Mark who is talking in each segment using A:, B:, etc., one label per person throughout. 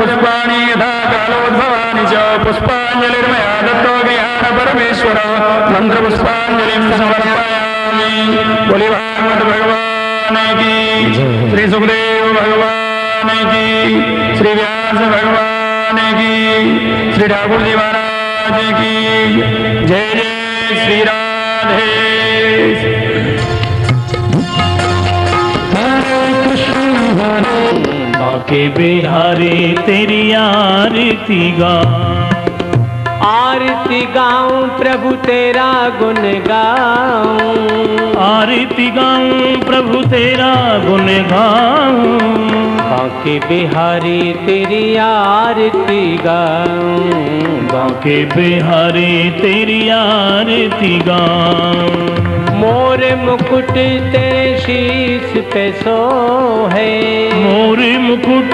A: पुष्पाणि यथा कालोद्भवानि च पुष्पाञ्जलिर्मया दत्तो गृहाण परमेश्वर मंत्रपुष्पाञ्जलिं समर्पयामि। बोले भागवत भगवान की, श्री सुखदेव भगवान की, श्री व्यास भगवान की, श्री ठाकुर जी महाराज की जय। जय श्री राधे।
B: बाके बिहारी तेरी आरती
C: आरती गाऊं प्रभु तेरा गुण गाऊं,
B: आरती गाऊं प्रभु तेरा गुण गाऊं।
C: बाके बिहारी तेरी आरती गाऊं,
B: बाके बिहारी तेरी आरती गाऊं।
C: मोर मुकुट तेरे शीश पे सोहे,
B: मोर मुकुट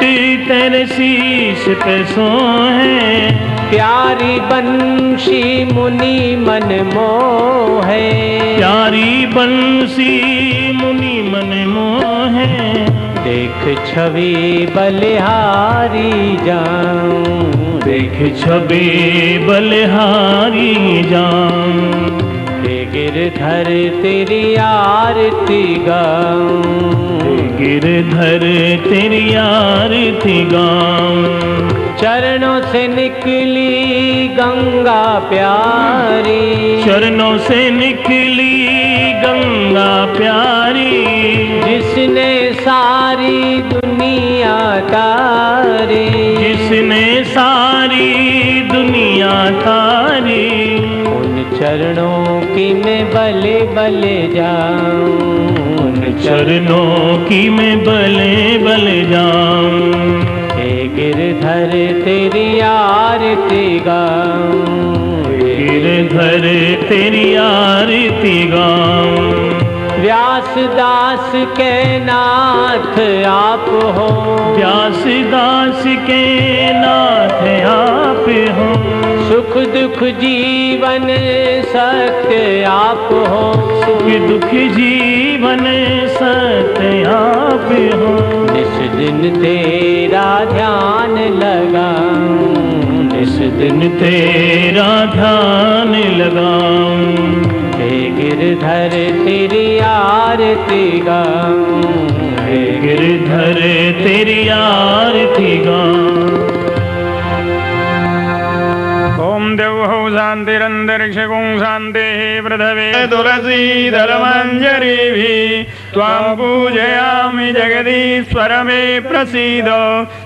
B: तेरे शीश पे सोहे।
C: प्यारी बंशी मुनि मन मोहे,
B: प्यारी बंसी मुनि मन मोहे।
C: देख छवि बलिहारी जाऊं,
B: देख छवि बलिहारी जाऊं।
C: गिरधर तेरी आरती गाऊं,
B: गिरधर तेरी आरती गाऊं।
C: चरणों से निकली गंगा प्यारी,
B: चरणों से निकली गंगा प्यारी।
C: जिसने सारी दुनिया तारी,
B: जिसने सारी दुनिया तारी।
C: चरणों की मैं बले बले जाऊं,
B: उन चरणों की मैं बले बले जाऊं।
C: हे गिरधर तेरी आरती गाऊं,
B: गिरधर तेरी आरती गाऊं।
C: व्यास दास के नाथ आप हो,
B: व्यास दास के नाथ आप हो।
C: सुख दुख जीवन सत्य आप हो,
B: सुख दुख जीवन सत्य आप हो।
C: निस दिन तेरा ध्यान लगाऊं,
B: निस दिन तेरा ध्यान लगाऊं।
C: हे गिरधर तेरी आरती गाऊं,
B: हे गिरधर तेरी आरती गाऊं।
A: ओम देवो शांतिरंतरिक्षगुं शांतिः पृथिवी तुलसीदल मंजरीभिः त्वां पूजयामि जगदीश्वर मे प्रसीद।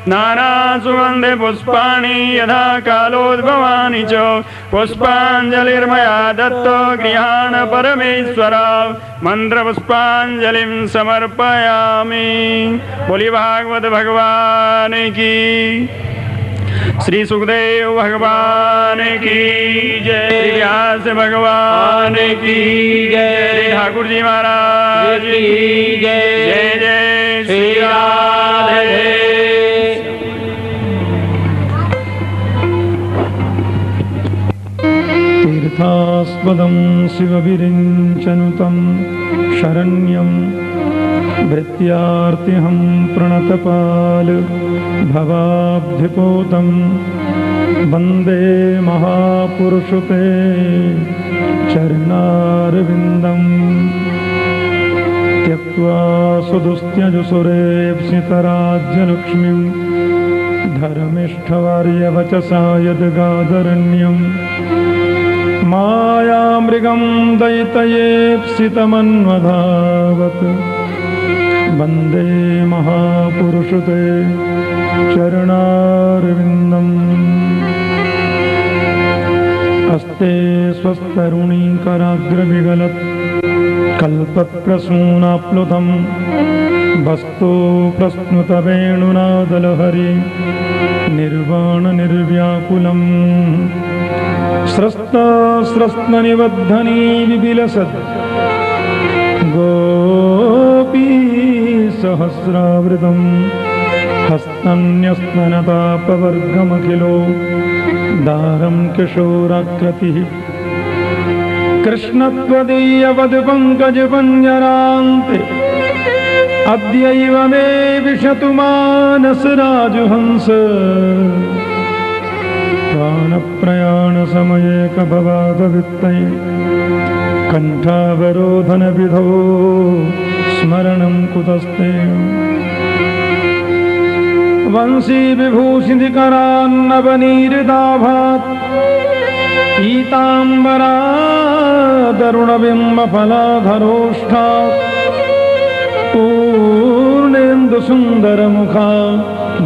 A: नाना सुगंधे पुष्पाणि यथा कालोद्भवानि च पुष्पाञ्जलिर्मया दत्तो गृहाण परमेश्वर मंत्रपुष्पाञ्जलिं समर्पयामि। बोली भागवत भगवान की, श्री सुखदेव भगवान की जय, श्री व्यास भगवान की जय, ठाकुर जी महाराज की जय। जय जय श्री राधे।
D: तीर्थास्पदं शिवविरिञ्चनुतं शरण्यं भृत्यार्तिहं प्रणतपाल भवाब्धिपोतं वन्दे महापुरुषते चरणारविन्दं। त्यक्त्वा सुदुस्त्यजुसुरेप्सितराज्यलक्ष्मीं धर्मिष्ठवार्यवचसा यद्गादरण्यं। मायामृगं दैतयेप्सितमन्वधावत् वन्दे महापुरुषते चरणारविन्दम्। हस्ते स्वस्तरुणीकराग्रविगलत् कल्पप्रसूनाप्लुतं वस्तु प्रस्नुतवेणुनादलहरि निर्वाणनिर्व्याकुलम्। स्रस्तास्रस्ननिबद्धनी विविलसत् गोपी सहस्रावृतं हस्तन्यस्तनतापवर्गमखिलो दारं किशोराकृतिः। कृष्णत्वदीयवद्पङ्कजपञ्जरान्ते अद्यैव मे विशतु मानसराजहंस प्राणप्रयाणसमये कभवादवित्तये कण्ठावरोधनविधौ स्मरणं कुतस्ते वंशी विभूषिधिकरान्नवनीरिदाभात् पीताम्बरादरुणबिम्बफलाधरोष्ठात् पूर्णेन्दुसुन्दरमुखा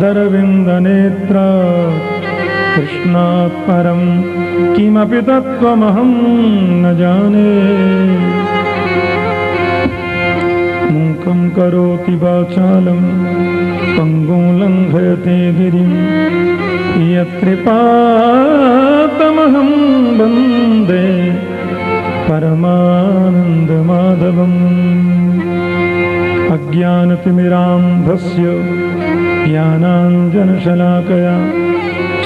D: दरविन्दनेत्रा कृष्णात् परं किमपि तत्त्वमहं न जाने मूकं करोति वाचालं पङ्गुं लङ्घयते गिरिं यत्कृपातमहं वन्दे परमानन्दमाधवम् अज्ञानतिमिरान्धस्य ज्ञानाञ्जनशलाकया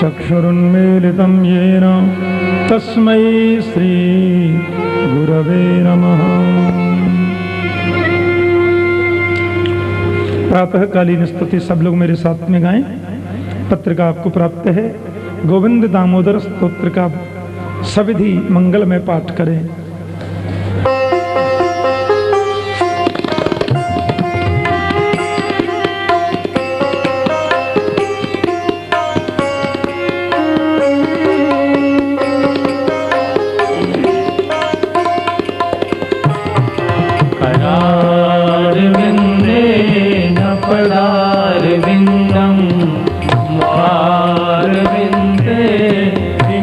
D: चक्षुरुन्मीलितं येन तस्मै श्रीगुरवे नमः। प्रातःकालीन स्तुति सब लोग मेरे साथ में गाएं। पत्रिका आपको प्राप्त है। गोविंद दामोदर स्तोत्र का सविधि मंगल में पाठ करें।
C: पदारविन्दं मुखारविन्दे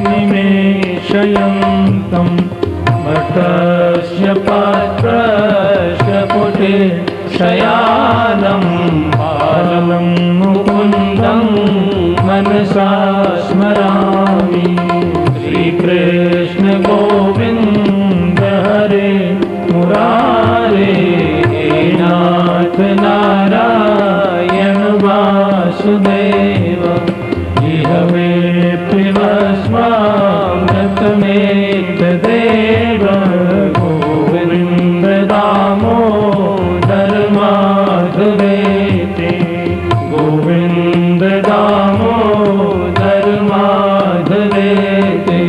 D: निमेषयन्तं
C: मठस्य पात्रस्य पुटे शयानं बालं मुकुन्दं मनसा स्मरामि। श्रीकृष्ण गोविन्द हरे मुरारे नाथ नारायण वासुदेव इह मे पिबस्वामृतमेतदेव गोविन्द दामोदर माधवेति गोविन्द दामोदर माधवेति।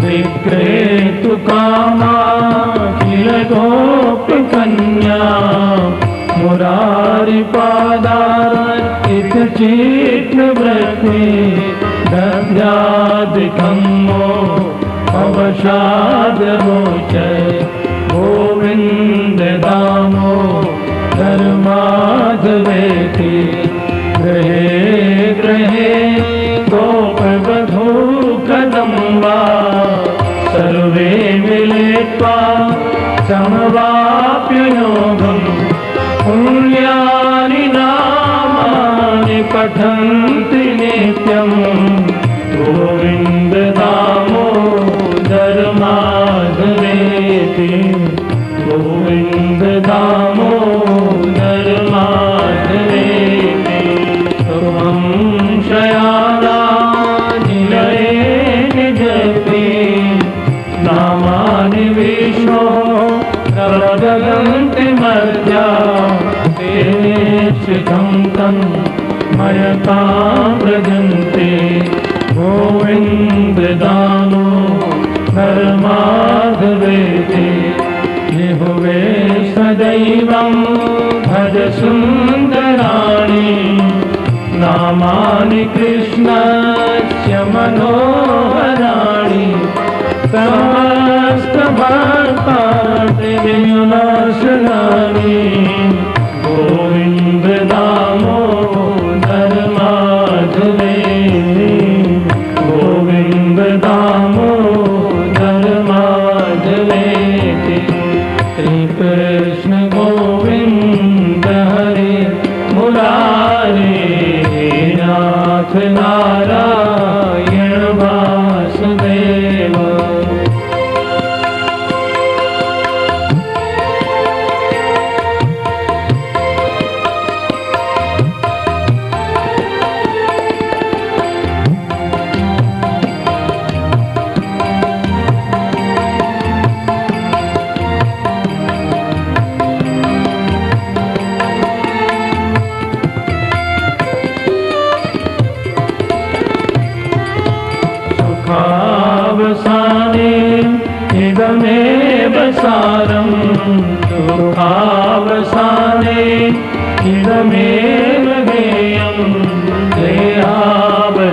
D: विक्रेतु कामा किल गोपकन्या मुरारिपादार्चित चित्तवृत्ति दध्यादिकं मो अवसादरोचय गोविन्द दामोदर माधवेति। गृहे गृहे गोपवधू कदम्बा सर्वे मिलित्वा समवाप्य योगम् पुण्यानि नामानि पठन्ति नित्यम् गोविन्द दामोदर माधवेति गोविन्द दामोदर माधवेति। त्वं शयाना निजपि नामानि विष्णो प्रवदन्ति मर्त्या तेने शिखं तन् मयतां व्रजन्ते गोविन्द दामोदर माधवेति। जिह्वे सदैवं भज सुन्दराणि नामानि कृष्णस्य मनोहराणि समस्तभक्तार्तिविनाशनानि गोविन्द दामोदर माधवेति गोविन्द दामोदर माधवेति। श्रीकृष्ण गोविन्द हरे
C: नाथ नारायण वासुदेव। सुखावसाने इदमेव सारम् सुखावसाने इदमेव ज्ञेयम् देहावसाने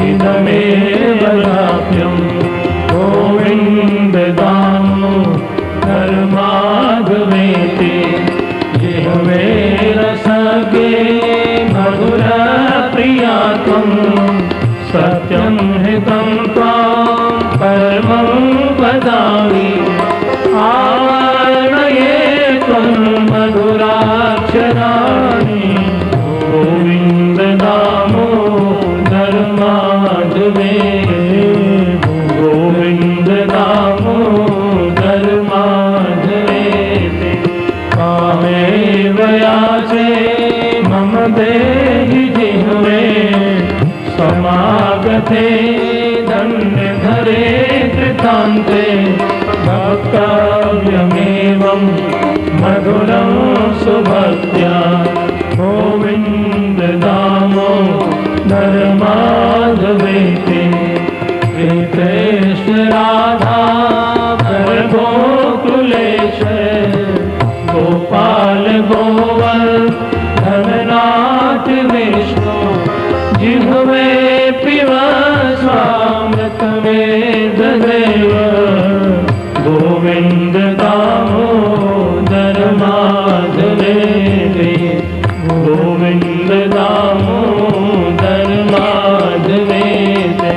C: इदमेव प्राप्यम् गोविन्द दामोदरमाधवेति जिह्वे रसगे मधुर प्रियात्वम् सत्यं हितं त्वां परमं वदामि आवर्णये त्वं मधुराक्षराणि गोविन्द दामोदर माधवे गोविन्द दामोदर माधवे कामेव याचे मम देहि जिह्वे समागते धन्य धरे कृतान्ते भक्तव्यमेवं मधुरं सुभक्त्या गोविन्द दामोदर माधवेति श्रीकृष्ण राधा गोकुलेश गोपाल गोवर्धननाथ विष्णु जिह्वे पिब स्वामृतमेतदेव गोविन्द दामोदर माधवेति गोविन्द दामोदर माधवेति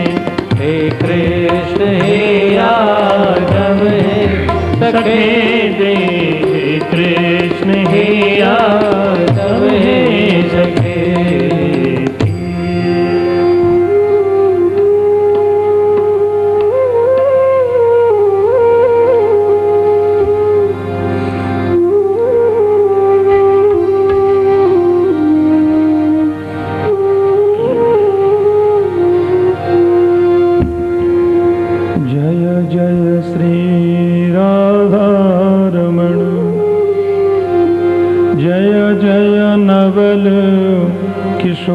C: हे कृष्ण हे यादव हे सखे दे हे कृष्ण हे यादव हे सखे। नवल किशोर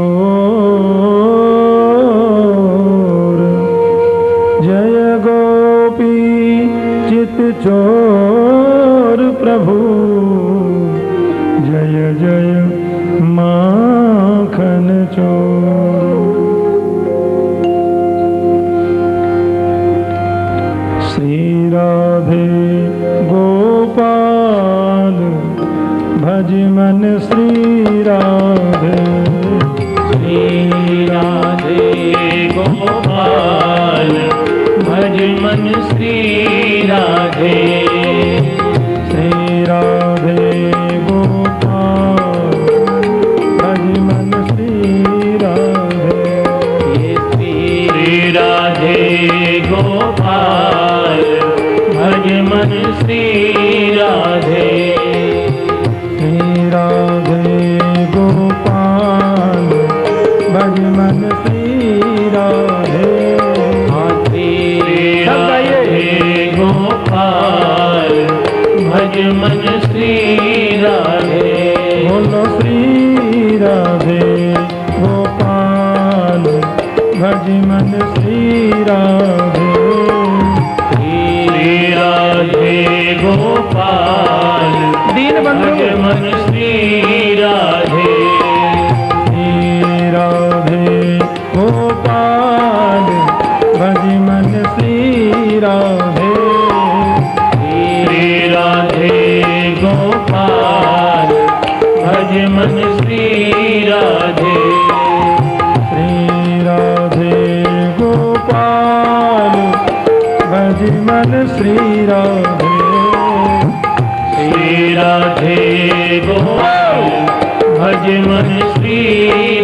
C: जय गोपी चित चोर प्रभु जय जय माखन चोर। श्री राधे गोपाल भज मन श्री राधे
B: श्री राधे गोपाल भज मन श्री राधे
D: श्री राधे गोपाल भज मन श्री राधे
B: श्री राधे गोपाल भज मन श्री राधे
D: राधे गोपाल भज मन श्री राधे
B: राधे गोपाल भज मन श्री राधे
D: बोलो श्री राधे गोपाल भज मन श्री राधे
B: श्री राधे गोपाल
D: दीन बंधु
B: भज मन श्री राधे
D: श्री राधे गोपाल भज मन श्री राधे
B: श्री राधे गोपाल भज मन श्री राधे
D: श्री राधे गोपाल भज मन श्री राधे
B: श्री राधे गोपाल भज मन श्री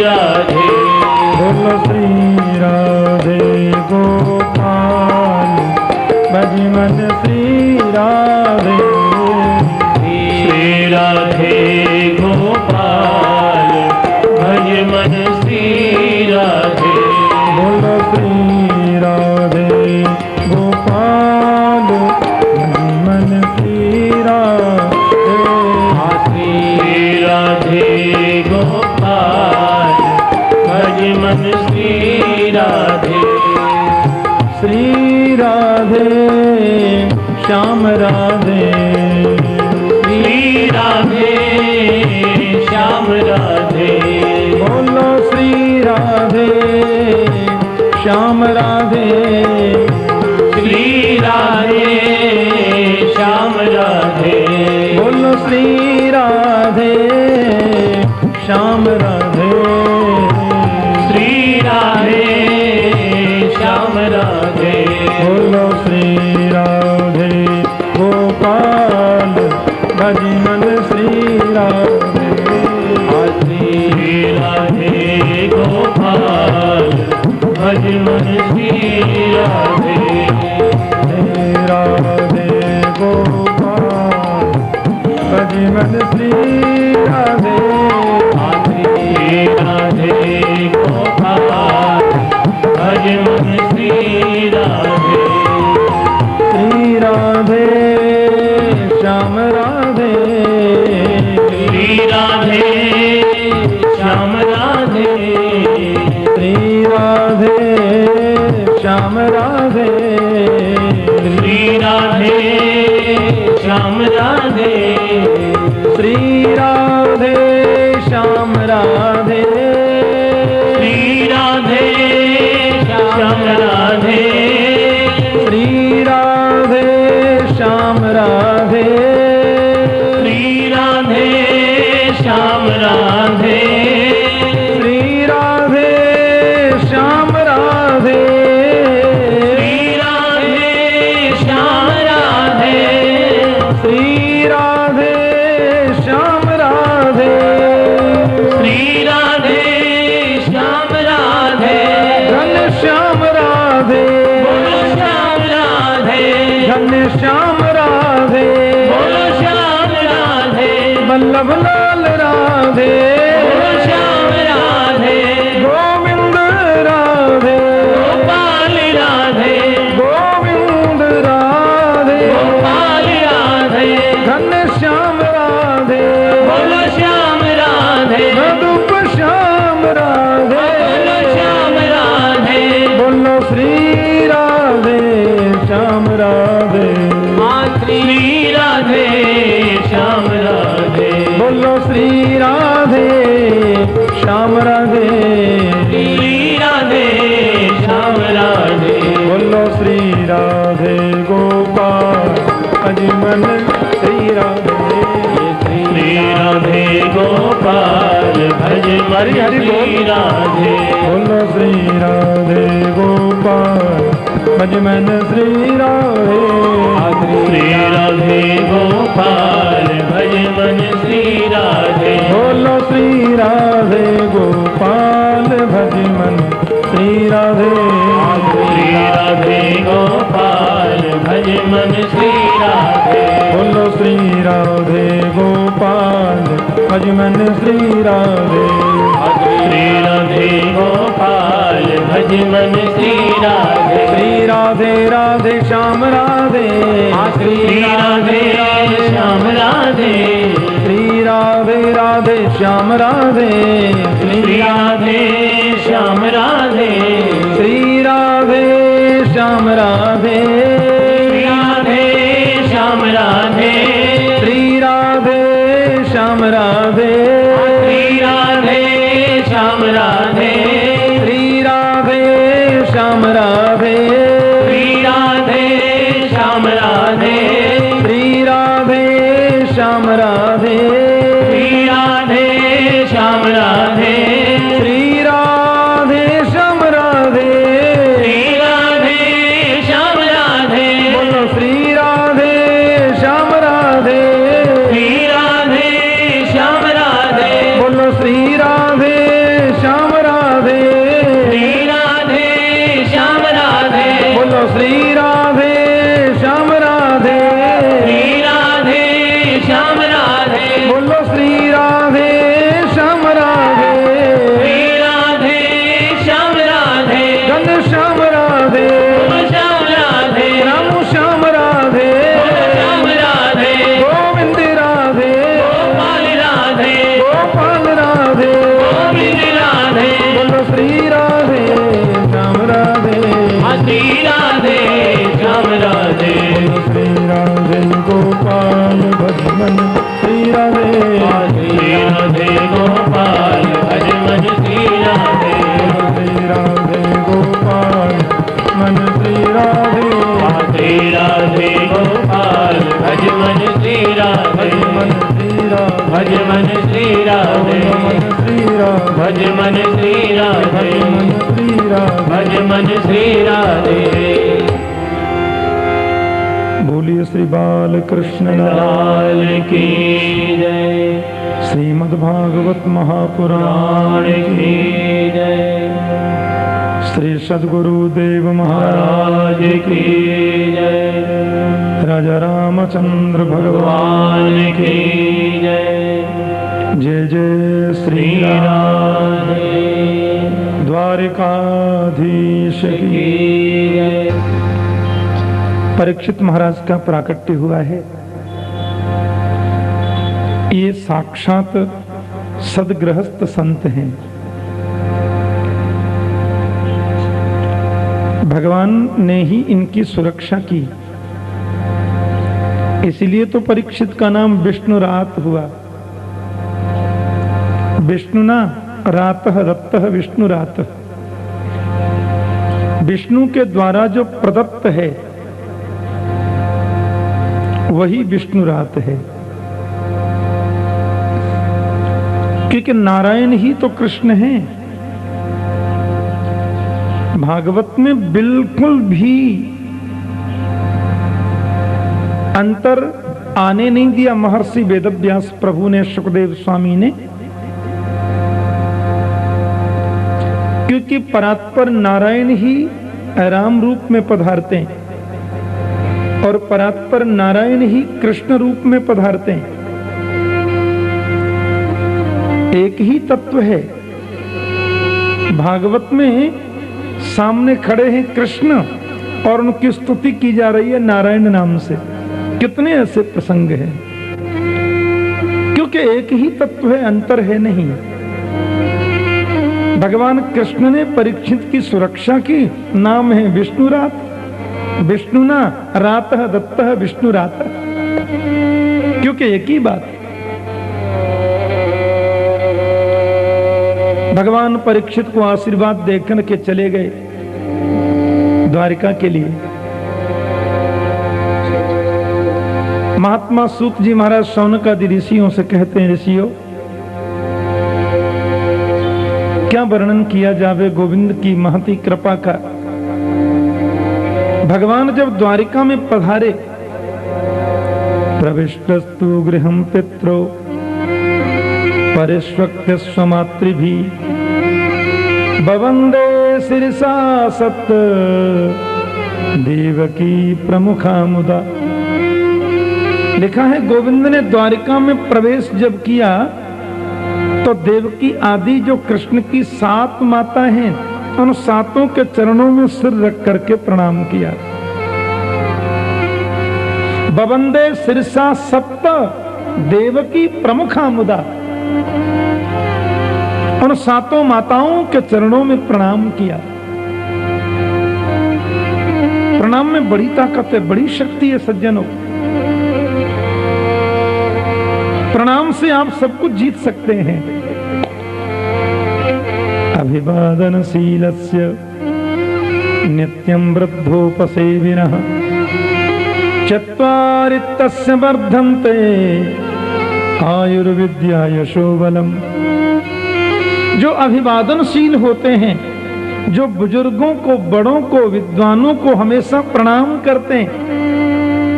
B: राधे मन श्री राधे
C: श्री राधे श्याम राधे
B: श्री राधे श्याम राधे
C: बोलो श्री राधे श्याम राधे
B: श्री राधे श्याम राधे
C: बोलो श्री राधे श्याम राधे
B: श्री राधे श्याम राधे
C: बोलो श्री राधे गोपाल भज मन श्री राधे
B: श्री राधे गोपाल भज मन श्री राधे
C: हे राधे गोपाल भज मन श्री राधे
B: श्री राधे गोपाल भज मन श्री राधे
C: श्री राधे श्याम राधे
B: श्री राधे श्याम राधे
C: श्री राधे श्याम राधे
B: श्री राधे श्याम राधे
C: श्री राधे श्याम राधे
B: श्री राधे श्याम राधे
C: श्री राधे श्याम राधे
B: श्री राधे श्याम राधे
C: श्री राधे श्याम राधे
B: श्री राधे श्याम राधे
C: श्री राधे श्याम राधे
B: श्री राधे श्याम राधे
C: घन श्याम राधे
B: बोलो श्याम राधे
C: घन श्याम राधे
B: बोलो श्याम राधे
C: वल्लभ लाल राधे
B: बोलो श्याम राधे
C: गोविंद राधे
B: गोपाल राधे
C: गोविंद राधे
B: गोपाल राधे
C: घन श्याम राधे
B: बोलो श्याम राधे
C: मधुप श्याम राधे
B: बोलो श्याम राधे
C: बोलो श्री राधे श्याम राधे
B: श्री राधे श्याम राधे
C: बोलो श्री राधे श्याम राधे
B: श्री राधे श्याम राधे
C: बोलो श्री राधे गोपाल अजमन श्री राधे
B: श्री राधे गोपाल भज
C: हरि हरि बोल।
B: श्री राधे
C: बोलो श्री राधे गोपाल भजमन श्री राधे
B: श्री राधे गोपाल भज मन श्री राधे
C: बोलो श्री राधे गोपाल भजमन श्री राधे
B: श्री राधे गोपाल भज मन श्री राधे
C: बोलो श्री राधे गोपाल भजमन श्री राधे
B: श्री राधे गोपाल भज मन श्री राधे
C: श्री राधे राधे श्याम राधे
B: श्री राधे श्याम राधे
C: श्री राधे राधे श्याम राधे
B: श्री राधे श्याम राधे
C: श्री राधे श्याम राधे
B: श्री राधे श्याम राधे
C: श्री राधे श्याम राधे
B: श्री राधे श्याम राधे
C: श्री राधे श्याम राधे
B: श्री राधे श्याम राधे
C: श्री राधे श्याम राधे
B: श्री राधे श्याम राधे
C: श्री राधे श्याम राधे
B: श्री राधे श्याम राधे
C: बोलो श्री राधे श्याम राधे
B: श्री राधे श्याम राधे
C: बोलो श्री राधे श्याम राधे
B: श्री राधे श्याम राधे
C: बोलो श्री राधे श्याम राधे
B: श्री राधे श्याम राधे
C: बोलो श्री राधे श्याम राधे
B: श्री राधे श्याम राधे
C: घन श्याम राधे
B: श्याम राधे
C: राम श्याम राधे
B: श्याम राधे
C: गोविंद राधे
B: गोपाल राधे
C: गोपाल राधे
B: गोविंद राधे
C: बोलो श्री राधे
B: भज मन श्री राधे, भज मन श्री राधे।
D: बोलिए श्री बाल कृष्ण
B: लाल की जय,
D: श्रीमद्भागवत महापुराण
B: की जय,
D: श्री सद्गुरुदेव महाराज
B: की जय,
D: राजा रामचंद्र भगवान
B: की जय।
D: जय जय श्री राधे, द्वारिकाधीश की। परीक्षित महाराज का प्राकट्य हुआ है। ये साक्षात सदगृहस्थ संत हैं। भगवान ने ही इनकी सुरक्षा की, इसलिए तो परीक्षित का नाम विष्णुरात हुआ। विष्णुना रातः दत्तः विष्णुरात। विष्णु के द्वारा जो प्रदत्त है वही विष्णुरात है, क्योंकि नारायण ही तो कृष्ण हैं। भागवत में बिल्कुल भी अंतर आने नहीं दिया महर्षि वेदव्यास प्रभु ने, सुखदेव स्वामी ने, क्योंकि परात्पर नारायण ही राम रूप में पधारते हैं और परात्पर नारायण ही कृष्ण रूप में पधारते हैं। एक ही तत्व है। भागवत में सामने खड़े हैं कृष्ण और उनकी स्तुति की जा रही है नारायण नाम से। कितने ऐसे प्रसंग हैं, क्योंकि एक ही तत्व है, अंतर है नहीं। भगवान कृष्ण ने परीक्षित की सुरक्षा की, नाम है विष्णुरात। विष्णुना रातः दत्तः विष्णुरात, क्योंकि एक ही बात। भगवान परीक्षित को आशीर्वाद देकर के चले गए द्वारिका के लिए। महात्मा सूत जी महाराज शौनक आदि ऋषियों से कहते हैं, ऋषियों क्या वर्णन किया जावे गोविंद की महती कृपा का। भगवान जब द्वारिका में पधारे, प्रविष्टस्तु गृहं पित्रो परिष्वक्त्य स्वमातृभिः बवन्दे शिरसा सत् देवकी प्रमुखा मुदा। लिखा है गोविंद ने द्वारिका में प्रवेश जब किया तो देवकी आदि जो कृष्ण की 7 माता हैं, उन 7 के चरणों में सिर रख करके प्रणाम किया। बवंदे शिरसा सप्त देवकी प्रमुखा मुदा। उन 7 माताओं के चरणों में प्रणाम किया। प्रणाम में बड़ी ताकत है, बड़ी शक्ति है सज्जनों। प्रणाम से आप सब कुछ जीत सकते हैं। अभिवादनशीलस्य नित्यं वृद्धोपसेविनः चत्वारि तस्य वर्धन्ते आयुर्विद्या यशोबलम्। जो अभिवादनशील होते हैं, जो बुजुर्गों को, बड़ों को, विद्वानों को हमेशा प्रणाम करते हैं,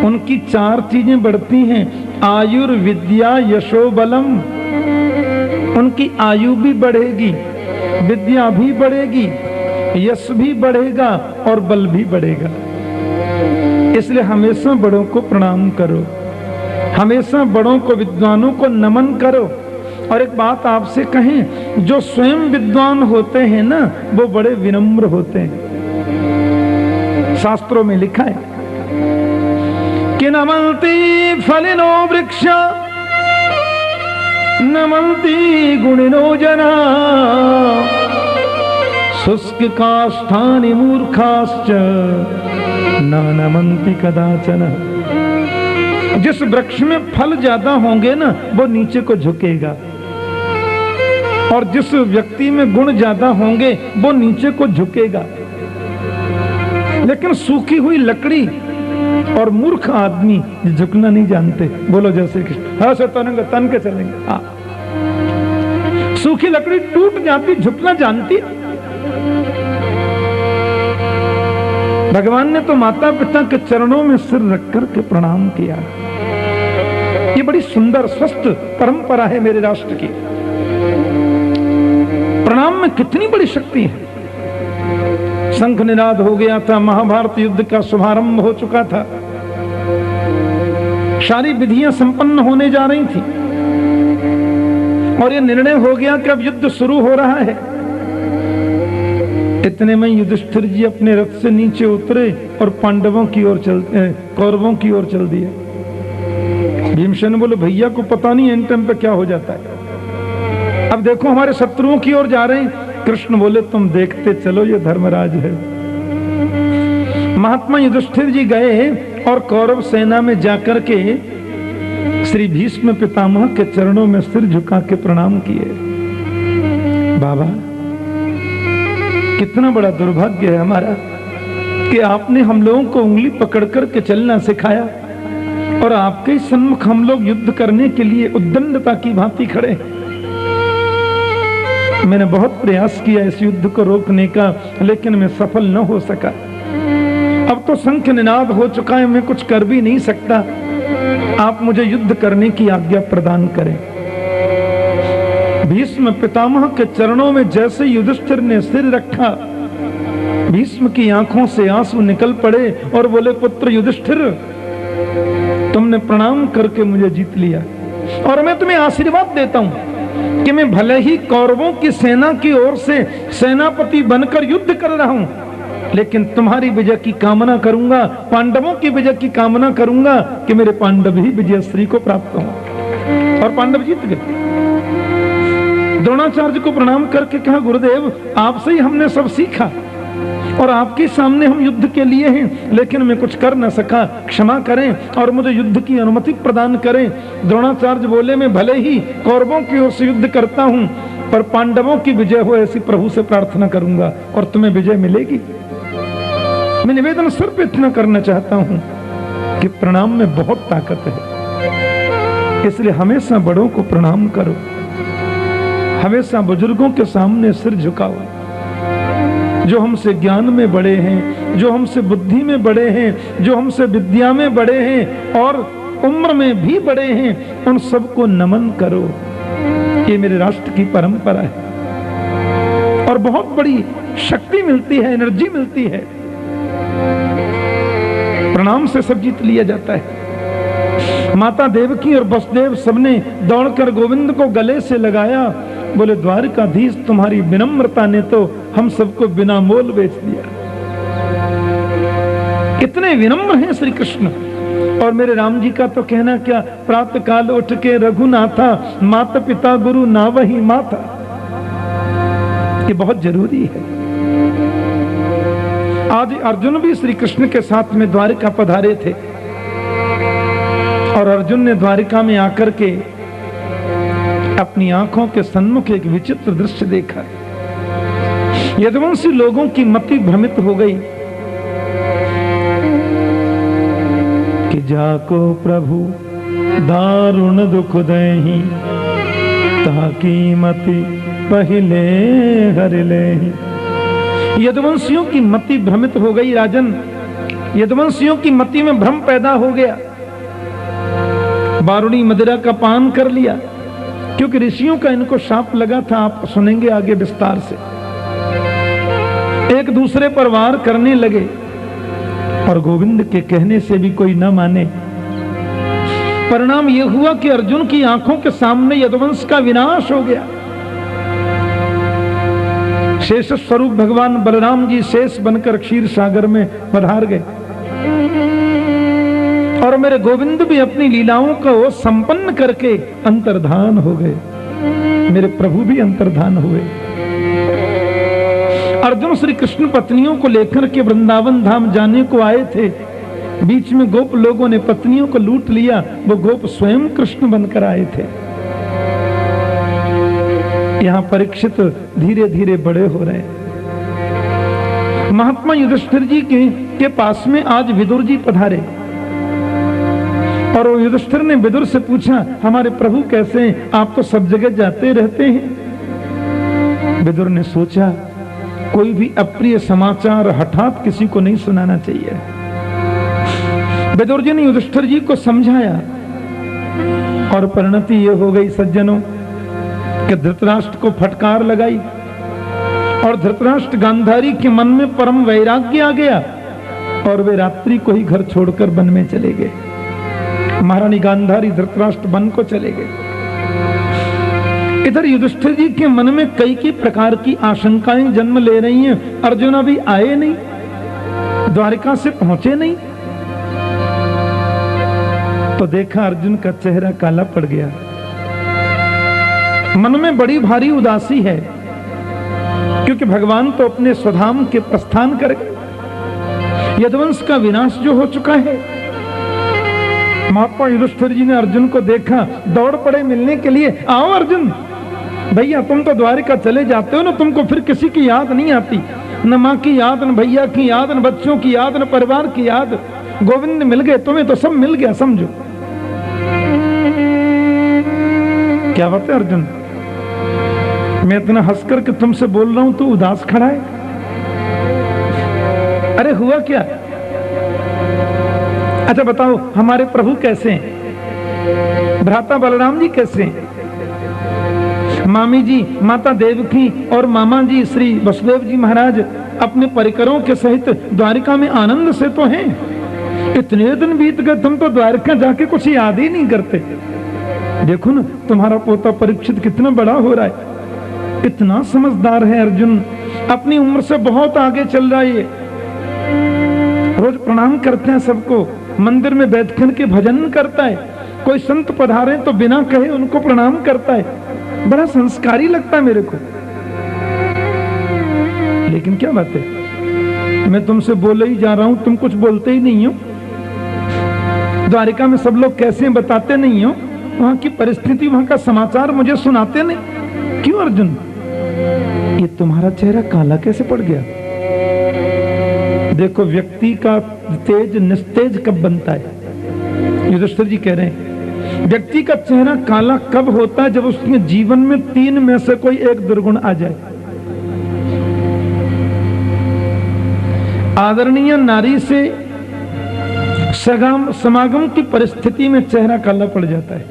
D: उनकी 4 चीजें बढ़ती हैं। आयुर्विद्या यशोबलम, उनकी आयु भी बढ़ेगी, विद्या भी बढ़ेगी, यश भी बढ़ेगा और बल भी बढ़ेगा। इसलिए हमेशा बड़ों को प्रणाम करो, हमेशा बड़ों को, विद्वानों को नमन करो। और एक बात आपसे कहें, जो स्वयं विद्वान होते हैं ना, वो बड़े विनम्र होते हैं। शास्त्रों में लिखा है कि नमन्ति फलिनो वृक्ष नमन्ति गुणिनो जना शुष्क काष्ठानि मूर्खाश्च न नमन्ति कदाचन। जिस वृक्ष में फल ज्यादा होंगे ना, वो नीचे को झुकेगा, और जिस व्यक्ति में गुण ज्यादा होंगे वो नीचे को झुकेगा। लेकिन सूखी हुई लकड़ी और मूर्ख आदमी झुकना नहीं जानते। बोलो जैसे कृष्ण, हाँ से तन के चलेंगे। हाँ, सूखी लकड़ी टूट जाती, झुकना जानती। भगवान ने तो माता पिता के चरणों में सिर रख करके प्रणाम किया। ये बड़ी सुंदर स्वस्थ परंपरा है मेरे राष्ट्र की। प्रणाम में कितनी बड़ी शक्ति है। शंख निनाद हो गया था, महाभारत युद्ध का शुभारंभ हो चुका था, सारी विधियां संपन्न होने जा रही थी और यह निर्णय हो गया कि अब युद्ध शुरू हो रहा है। इतने में युधिष्ठिर जी अपने रथ से नीचे उतरे और पांडवों की ओर कौरवों की ओर चल दिए। भीमसेन बोले भैया को पता नहीं एंड टाइम पे क्या हो जाता है, अब देखो हमारे शत्रुओं की ओर जा रहे हैं। कृष्ण बोले तुम देखते चलो, ये धर्मराज है। महात्मा युधिष्ठिर जी गए और कौरव सेना में जाकर के श्री भीष्म पितामह के चरणों में सिर झुका के प्रणाम किए। बाबा कितना बड़ा दुर्भाग्य है हमारा कि आपने हम लोगों को उंगली पकड़ करके चलना सिखाया और आपके सम्मुख हम लोग युद्ध करने के लिए उद्दंडता की भांति खड़े हैं। मैंने बहुत प्रयास किया इस युद्ध को रोकने का, लेकिन मैं सफल न हो सका। अब तो शंख निनाद हो चुका है, मैं कुछ कर भी नहीं सकता। आप मुझे युद्ध करने की आज्ञा प्रदान करें। भीष्म पितामह के चरणों में जैसे युधिष्ठिर ने सिर रखा, भीष्म की आंखों से आंसू निकल पड़े और बोले पुत्र युधिष्ठिर, तुमने प्रणाम करके मुझे जीत लिया और मैं तुम्हें आशीर्वाद देता हूं कि मैं भले ही कौरवों की सेना की ओर से सेनापति बनकर युद्ध कर रहा हूं, लेकिन तुम्हारी विजय की कामना करूंगा, पांडवों की विजय की कामना करूंगा कि मेरे पांडव ही विजय श्री को प्राप्त हों। और पांडव जीत गए। द्रोणाचार्य को प्रणाम करके कहा गुरुदेव आपसे ही हमने सब सीखा और आपके सामने हम युद्ध के लिए हैं, लेकिन मैं कुछ कर न सका, क्षमा करें और मुझे युद्ध की अनुमति प्रदान करें। द्रोणाचार्य बोले मैं भले ही कौरवों की ओर से युद्ध करता हूं, पर पांडवों की विजय हो ऐसी प्रभु से प्रार्थना करूंगा और तुम्हें विजय मिलेगी। मैं निवेदन सिर्फ इतना करना चाहता हूं कि प्रणाम में बहुत ताकत है, इसलिए हमेशा बड़ों को प्रणाम करो, हमेशा बुजुर्गों के सामने सिर झुकाओ। जो हमसे ज्ञान में बड़े हैं, जो हमसे बुद्धि में बड़े हैं, जो हमसे विद्या में बड़े हैं और उम्र में भी बड़े हैं, उन सबको नमन करो। ये मेरे राष्ट्र की परंपरा है और बहुत बड़ी शक्ति मिलती है, एनर्जी मिलती है। प्रणाम से सब जीत लिया जाता है। माता देवकी और वसुदेव सबने दौड़कर गोविंद को गले से लगाया, बोले द्वारकाधीश तुम्हारी विनम्रता ने तो हम सबको बिना मोल बेच दिया। कितने विनम्र हैं श्री कृष्ण। और मेरे राम जी का तो कहना क्या, प्रातः काल उठ के रघुनाथा, माता पिता गुरु ना वही माता। ये बहुत जरूरी है। आज अर्जुन भी श्री कृष्ण के साथ में द्वारिका पधारे थे और अर्जुन ने द्वारिका में आकर के अपनी आंखों के सन्मुख एक विचित्र दृश्य देखा। यदुवंशी लोगों की मति भ्रमित हो गई कि जाको प्रभु दारुण दुख देहि, ताकि मति पहले हर लेहि। यदुवंशियों की मति भ्रमित हो गई राजन, यदुवंशियों की मति में भ्रम पैदा हो गया। बारूणी मदिरा का पान कर लिया, क्योंकि ऋषियों का इनको शाप लगा था, आप सुनेंगे आगे विस्तार से। एक दूसरे पर वार करने लगे और गोविंद के कहने से भी कोई न माने। परिणाम यह हुआ कि अर्जुन की आंखों के सामने यदुवंश का विनाश हो गया। शेष स्वरूप भगवान बलराम जी शेष बनकर क्षीर सागर में पधार गए और मेरे गोविंद भी अपनी लीलाओं को संपन्न करके अंतर्धान हो गए। मेरे प्रभु भी अंतर्धान हुए। अर्जुन श्री कृष्ण पत्नियों को लेकर के वृंदावन धाम जाने को आए थे। बीच में गोप लोगों ने पत्नियों को लूट लिया। वो गोप स्वयं कृष्ण बनकर आए थे। यहाँ परीक्षित धीरे धीरे बड़े हो रहे। महात्मा युधिष्ठिर जी के पास में आज विदुर जी पधारे और युधिष्ठिर ने विदुर से पूछा, हमारे प्रभु कैसे हैं? आप तो सब जगह जाते रहते हैं, विदुर ने सोचा कोई भी अप्रिय समाचार हठात किसी को नहीं सुनाना चाहिए। विदुर जी ने युधिष्ठिर जी को समझाया और परिणति ये हो गई सज्जनों कि धृतराष्ट्र को फटकार लगाई और धृतराष्ट्र गांधारी के मन में परम वैराग्य आ गया और वे रात्रि को ही घर छोड़कर वन में चले गए। महारानी गांधारी धृतराष्ट्र वन को चले गए। इधर युधिष्ठिर जी के मन में कई प्रकार की आशंकाएं जन्म ले रही हैं। अर्जुन अभी आए नहीं, द्वारिका से पहुंचे नहीं। तो देखा अर्जुन का चेहरा काला पड़ गया, मन में बड़ी भारी उदासी है, क्योंकि भगवान तो अपने स्वधाम के प्रस्थान कर गए। यदुवंश का विनाश जो हो चुका है। महात्मा युधिष्ठिर जी ने अर्जुन को देखा, दौड़ पड़े मिलने के लिए। आओ अर्जुन, भैया तुम तो द्वारिका चले जाते हो ना, तुमको फिर किसी की याद नहीं आती, न माँ की याद, न भैया की याद, न बच्चों की याद, न परिवार की याद। गोविंद मिल गए, तुम्हें तो सब मिल गया समझो। क्या बात है अर्जुन, मैं इतना हंसकर के तुमसे बोल रहा हूं तो उदास खड़ा है। अरे हुआ क्या? अच्छा बताओ, हमारे प्रभु कैसे हैं? भ्राता बलराम जी कैसे हैं? मामी जी, माता देवकी और मामा जी श्री वसुदेव जी महाराज अपने परिकरों के सहित द्वारिका में आनंद से तो हैं। इतने दिन बीत गए, तुम तो द्वारिका जाके कुछ याद ही नहीं करते। देखो ना, तुम्हारा पोता परीक्षित कितना बड़ा हो रहा है, इतना समझदार है अर्जुन, अपनी उम्र से बहुत आगे चल रहा है। रोज प्रणाम करते हैं सबको, मंदिर में बैठकर के भजन करता है, कोई संत पधारे तो बिना कहे उनको प्रणाम करता है। बड़ा संस्कारी लगता है मेरे को। लेकिन क्या बात है, मैं तुमसे बोले ही जा रहा हूं, तुम कुछ बोलते ही नहीं हो। द्वारिका में सब लोग कैसे हैं बताते नहीं हो, वहां की परिस्थिति, वहां का समाचार मुझे सुनाते नहीं। क्यों अर्जुन, ये तुम्हारा चेहरा काला कैसे पड़ गया? देखो, व्यक्ति का तेज निस्तेज कब बनता है? युधिष्ठिर जी कह रहे हैं, व्यक्ति का चेहरा काला कब होता है? जब उसके जीवन में 3 में से कोई एक दुर्गुण आ जाए। आदरणीय नारी से समागम की परिस्थिति में चेहरा काला पड़ जाता है।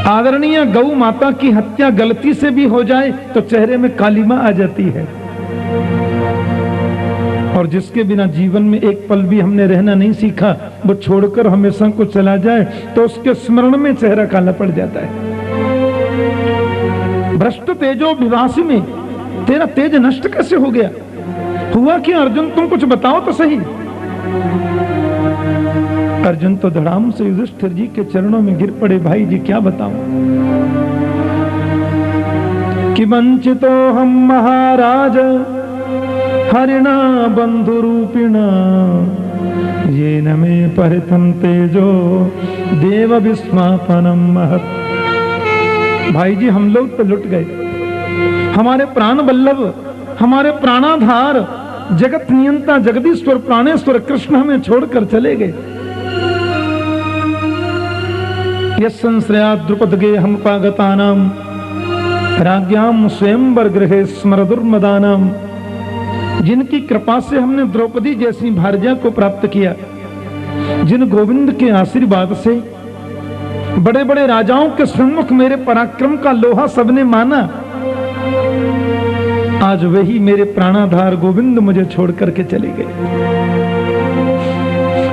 D: आदरणीय गौ माता की हत्या गलती से भी हो जाए तो चेहरे में कालिमा आ जाती है। और जिसके बिना जीवन में एक पल भी हमने रहना नहीं सीखा, वो छोड़कर हमेशा को चला जाए तो उसके स्मरण में चेहरा काला पड़ जाता है। भ्रष्ट तेजो विभासी में तेरा तेज नष्ट कैसे हो गया? हुआ क्या अर्जुन, तुम कुछ बताओ तो सही। अर्जुन तो धड़ाम से युधिष्ठिर जी के चरणों में गिर पड़े। भाई जी क्या बताऊं कि वंचितो हम महाराज हरिणा बंधु रूपिणा ये न मे परितम तेजो देव विस्मापनम महत्। भाई जी हम लोग तो लुट गए, हमारे प्राण वल्लभ, हमारे प्राणाधार, जगत नियंता, जगदीश्वर, प्राणेश्वर कृष्ण हमें छोड़कर चले गए। यस्संश्रयात् द्रुपद गेहं पागतानां राज्ञां स्वयंवर गृहे स्मरदुर्मदानां। जिनकी कृपा से हमने द्रौपदी जैसी भार्या को प्राप्त किया, जिन गोविंद के आशीर्वाद से बड़े बड़े राजाओं के सम्मुख मेरे पराक्रम का लोहा सबने माना, आज वही मेरे प्राणाधार गोविंद मुझे छोड़ करके चले गए।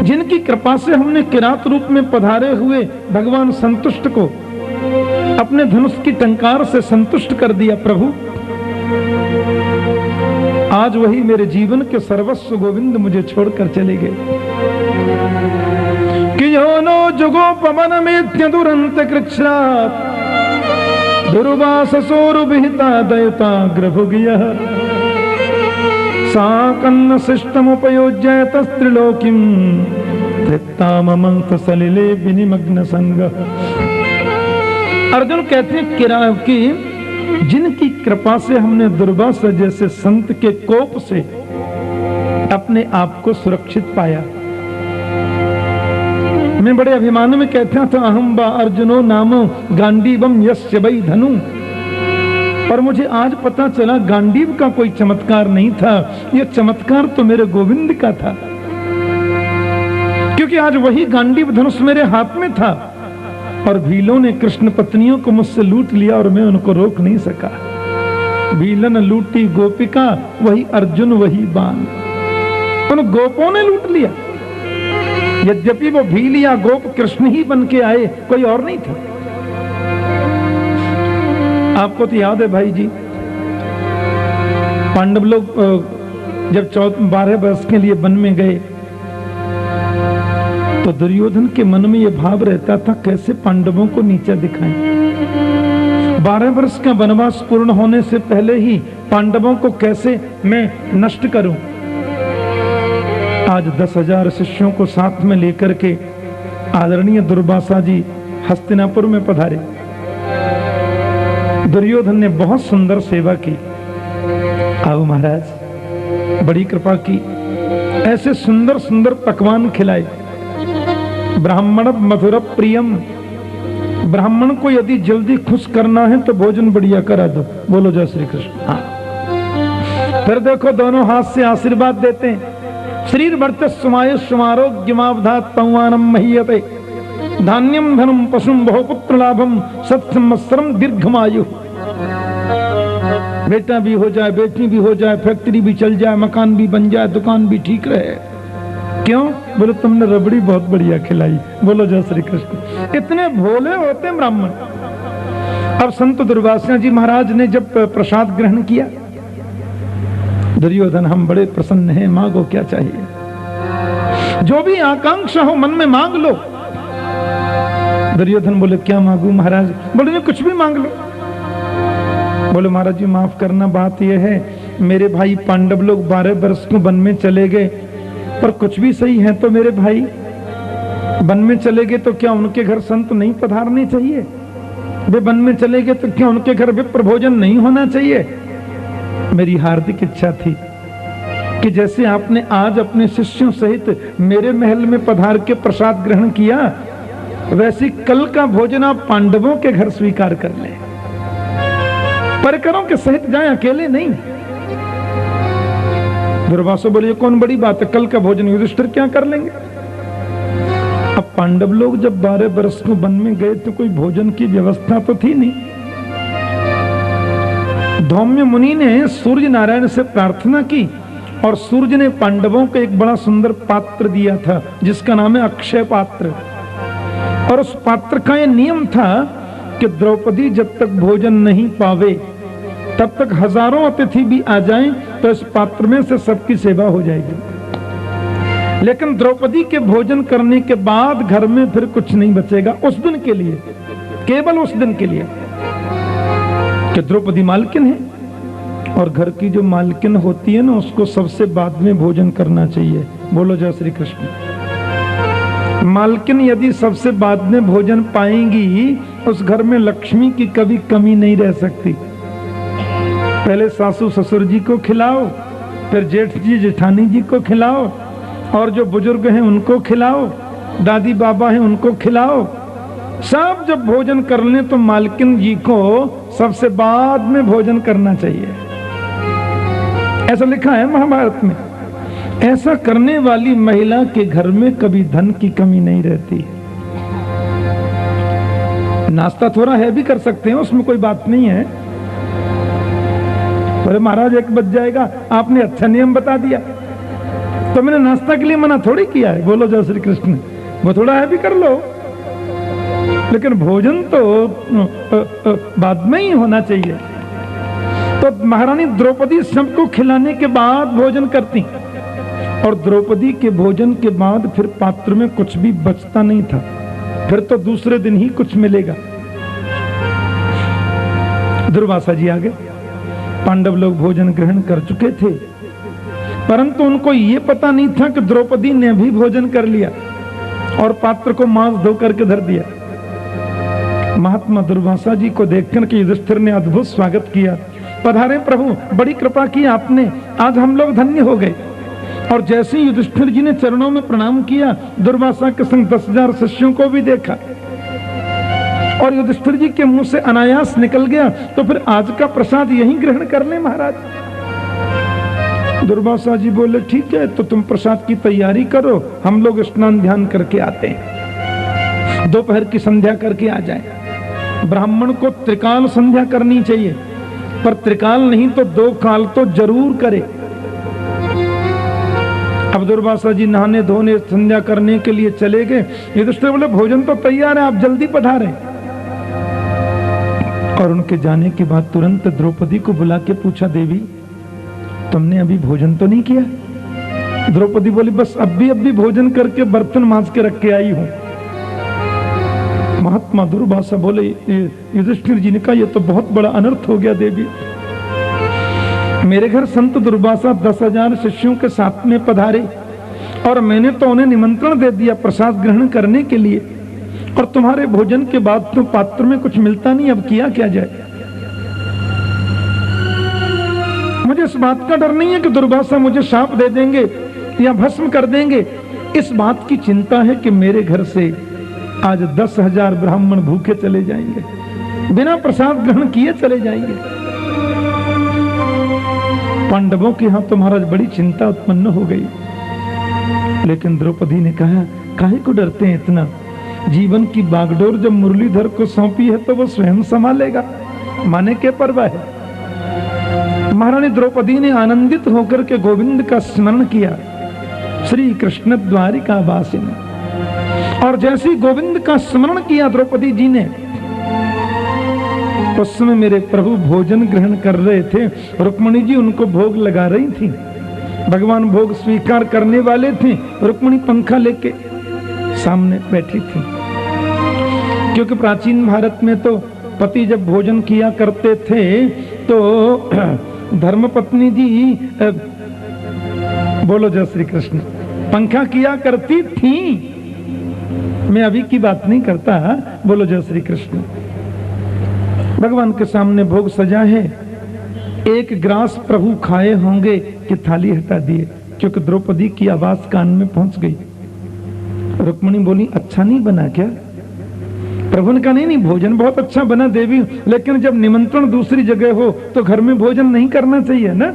D: जिनकी कृपा से हमने किरात रूप में पधारे हुए भगवान संतुष्ट को अपने धनुष की टंकार से संतुष्ट कर दिया प्रभु, आज वही मेरे जीवन के सर्वस्व गोविंद मुझे छोड़कर चले गए। कि यो नो जुगोपवन में दुरंत कृच्छ्रात् दुर्वाससोरुभिहिता दयताग्रभुगियः साकन्न शिष्टमुपयोज्य तस्त्रिलोकीं तृप्ताममंत सलिले विनिमग्न संग। अर्जुन कहते हैं कि जिनकी कृपा से हमने दुर्वासा जैसे संत के कोप से अपने आप को सुरक्षित पाया। मैं बड़े अभिमान में कहता था, अहम बा अर्जुनो नामो गांडीवम यस्य वै धनु। और मुझे आज पता चला गांडीव का कोई चमत्कार नहीं था, यह चमत्कार तो मेरे गोविंद का था, क्योंकि आज वही गांडीव धनुष मेरे हाथ में था और भीलों ने कृष्ण पत्नियों को मुझसे लूट लिया और मैं उनको रोक नहीं सका। भीलन लूटी गोपिका, वही अर्जुन वही बाण, उन गोपों ने लूट लिया। यद्यपि वो भील या गोप कृष्ण ही बन के आए, कोई और नहीं था। आपको तो याद है भाई जी, पांडव लोग जब 12 वर्ष के लिए वन में गए तो दुर्योधन के मन में यह भाव रहता था कैसे पांडवों को नीचा दिखाएं। 12 वर्ष का वनवास पूर्ण होने से पहले ही पांडवों को कैसे मैं नष्ट करूं। आज 10,000 शिष्यों को साथ में लेकर के आदरणीय दुर्वासा जी हस्तिनापुर में पधारे। दुर्योधन ने बहुत सुंदर सेवा की। आओ महाराज, बड़ी कृपा की, ऐसे सुंदर सुंदर पकवान खिलाए। ब्राह्मण मधुर प्रियम, ब्राह्मण को यदि जल्दी खुश करना है तो भोजन बढ़िया करा दो। बोलो जय श्री कृष्ण। हाँ। फिर देखो दोनों हाथ से आशीर्वाद देते हैं। शरीर वर्चस्वमायुष्यमारोग्यमावधात पौवानम महीयते धान्यम धनम पशुम बहुपुत्र लाभम सत्संवत्सरम दीर्घमायु। बेटा भी हो जाए, बेटी भी हो जाए, फैक्ट्री भी चल जाए, मकान भी बन जाए, दुकान भी ठीक रहे। क्यों? बोले तुमने रबड़ी बहुत बढ़िया खिलाई। बोलो जय श्री कृष्ण। इतने भोले होते हैं ब्राह्मण। अब संत दुर्वासा जी महाराज ने जब प्रसाद ग्रहण किया, दुर्योधन हम बड़े प्रसन्न हैं, मांगो क्या चाहिए, जो भी आकांक्षा हो मन में मांग लो। दुर्योधन बोले क्या मांगू महाराज? बोले नहीं कुछ भी मांग लो। बोले महाराज जी माफ करना, बात यह है मेरे भाई पांडव लोग 12 वर्ष को वन में चले गए, पर कुछ भी सही है तो मेरे भाई वन में चले गए तो क्या उनके घर संत नहीं पधारने चाहिए? वे वन में चले गए तो क्या उनके घर विप्र भोजन नहीं होना चाहिए? मेरी हार्दिक इच्छा थी कि जैसे आपने आज अपने शिष्यों सहित मेरे महल में पधार के प्रसाद ग्रहण किया, वैसे कल का भोजन आप पांडवों के घर स्वीकार कर लें। परिकरों के सहित जाएं, अकेले नहीं। दुर्वासा बोले कौन बड़ी बात है, कल का भोजन युधिष्ठिर क्या कर लेंगे। अब पांडव लोग जब 12 वर्ष को वन में गए तो कोई भोजन की व्यवस्था तो थी नहीं। धौम्य मुनि ने सूर्य नारायण से प्रार्थना की और सूर्य ने पांडवों को एक बड़ा सुंदर पात्र दिया था जिसका नाम है अक्षय पात्र। और उस पात्र का यह नियम था कि द्रौपदी जब तक भोजन नहीं पावे तब तक हजारों अतिथि भी आ जाएं तो इस पात्र में से सबकी सेवा हो जाएगी। लेकिन द्रौपदी के भोजन करने के बाद घर में फिर कुछ नहीं बचेगा उस दिन के लिए, केवल उस दिन के लिए, कि द्रौपदी मालकिन है और घर की जो मालकिन होती है ना उसको सबसे बाद में भोजन करना चाहिए। बोलो जय श्री कृष्ण। मालकिन यदि सबसे बाद में भोजन पाएंगी उस घर में लक्ष्मी की कभी कमी नहीं रह सकती। पहले सासू ससुर जी को खिलाओ, फिर जेठ जी जेठानी जी को खिलाओ, और जो बुजुर्ग हैं उनको खिलाओ, दादी बाबा हैं उनको खिलाओ। सब जब भोजन कर लें तो मालकिन जी को सबसे बाद में भोजन करना चाहिए। ऐसा लिखा है महाभारत में। ऐसा करने वाली महिला के घर में कभी धन की कमी नहीं रहती। नाश्ता थोड़ा है भी कर सकते हैं, उसमें कोई बात नहीं है। बोले महाराज 1 बज जाएगा, आपने अच्छा नियम बता दिया तो मैंने नाश्ता के लिए मना थोड़ी किया है। बोलो जय श्री कृष्ण। वो थोड़ा है भी कर लो, लेकिन भोजन तो बाद में ही होना चाहिए। तो महारानी द्रौपदी सबको खिलाने के बाद भोजन करती और द्रौपदी के भोजन के बाद फिर पात्र में कुछ भी बचता नहीं था, फिर तो दूसरे दिन ही कुछ मिलेगा। दुर्वासा जी आ गए। पांडव लोग भोजन ग्रहण कर चुके थे, परंतु उनको यह पता नहीं था कि द्रौपदी ने भी भोजन कर लिया और पात्र को मांस धो करके धर दिया। महात्मा दुर्वासा जी को देखकर के युधिष्ठिर ने अद्भुत स्वागत किया। पधारे प्रभु, बड़ी कृपा की आपने, आज हम लोग धन्य हो गए। और जैसे ही युधिष्ठिर जी ने चरणों में प्रणाम किया, दुर्वासा के संग 10,000 शिष्यों को भी देखा और युधिष्ठिर जी के मुंह से अनायास निकल गया, तो फिर आज का प्रसाद यहीं ग्रहण कर ले महाराज। दुर्वासा जी बोले ठीक है, तो तुम प्रसाद की तैयारी करो, हम लोग स्नान ध्यान करके आते हैं, दोपहर की संध्या करके आ जाए। ब्राह्मण को त्रिकाल संध्या करनी चाहिए, पर त्रिकाल नहीं तो 2 काल तो जरूर करे। अब दुर्वासा जी नहाने धोने संध्या करने के लिए चले गए। युधिष्ठिर बोले भोजन तो तैयार है, आप जल्दी पधारें। और उनके जाने के बाद तुरंत द्रौपदी को बुला के पूछा, देवी तुमने अभी भोजन तो नहीं किया? द्रौपदी बोली बस अभी भोजन करके बर्तन मांज के रख के आई हूं। महात्मा दुर्वासा बोले, युधिष्ठिर जी ने कहा यह तो बहुत बड़ा अनर्थ हो गया देवी। मेरे घर संत दुर्वासा 10,000 शिष्यों के साथ में पधारे और मैंने तो उन्हें निमंत्रण दे दिया प्रसाद ग्रहण करने के लिए, और तुम्हारे भोजन के बाद तो पात्र में कुछ मिलता नहीं, अब किया क्या जाए। मुझे इस बात का डर नहीं है कि दुर्वासा मुझे शाप दे देंगे या भस्म कर देंगे, इस बात की चिंता है कि मेरे घर से आज 10,000 ब्राह्मण भूखे चले जाएंगे, बिना प्रसाद ग्रहण किए चले जाएंगे। पांडवों के यहां तो महाराज बड़ी चिंता उत्पन्न हो गई, लेकिन द्रौपदी ने कहा काहे को डरते हैं इतना, जीवन की बागडोर जब मुरलीधर को सौंपी है तो वो स्वयं संभालेगा, माने के परवाह है। महारानी द्रौपदी ने आनंदित होकर के गोविंद का स्मरण किया, श्री कृष्ण द्वारिका वासिनी, और जैसे गोविंद का स्मरण किया द्रौपदी जी ने, उस समय मेरे प्रभु भोजन ग्रहण कर रहे थे, रुक्मिणी जी उनको भोग लगा रही थी, भगवान भोग स्वीकार करने वाले थे, रुक्मिणी पंखा लेके सामने बैठी थी। क्योंकि प्राचीन भारत में तो पति जब भोजन किया करते थे तो धर्मपत्नी जी बोलो जय श्री कृष्ण पंखा किया करती थी। मैं अभी की बात नहीं करता, बोलो जय श्री कृष्ण। भगवान के सामने भोग सजा है, एक ग्रास प्रभु खाए होंगे कि थाली हटा दिए, क्योंकि द्रौपदी की आवाज कान में पहुंच गई। रुक्मिणी बोली अच्छा नहीं बना क्या? प्रभु ने कहा नहीं भोजन बहुत अच्छा बना देवी, लेकिन जब निमंत्रण दूसरी जगह हो तो घर में भोजन नहीं करना चाहिए ना।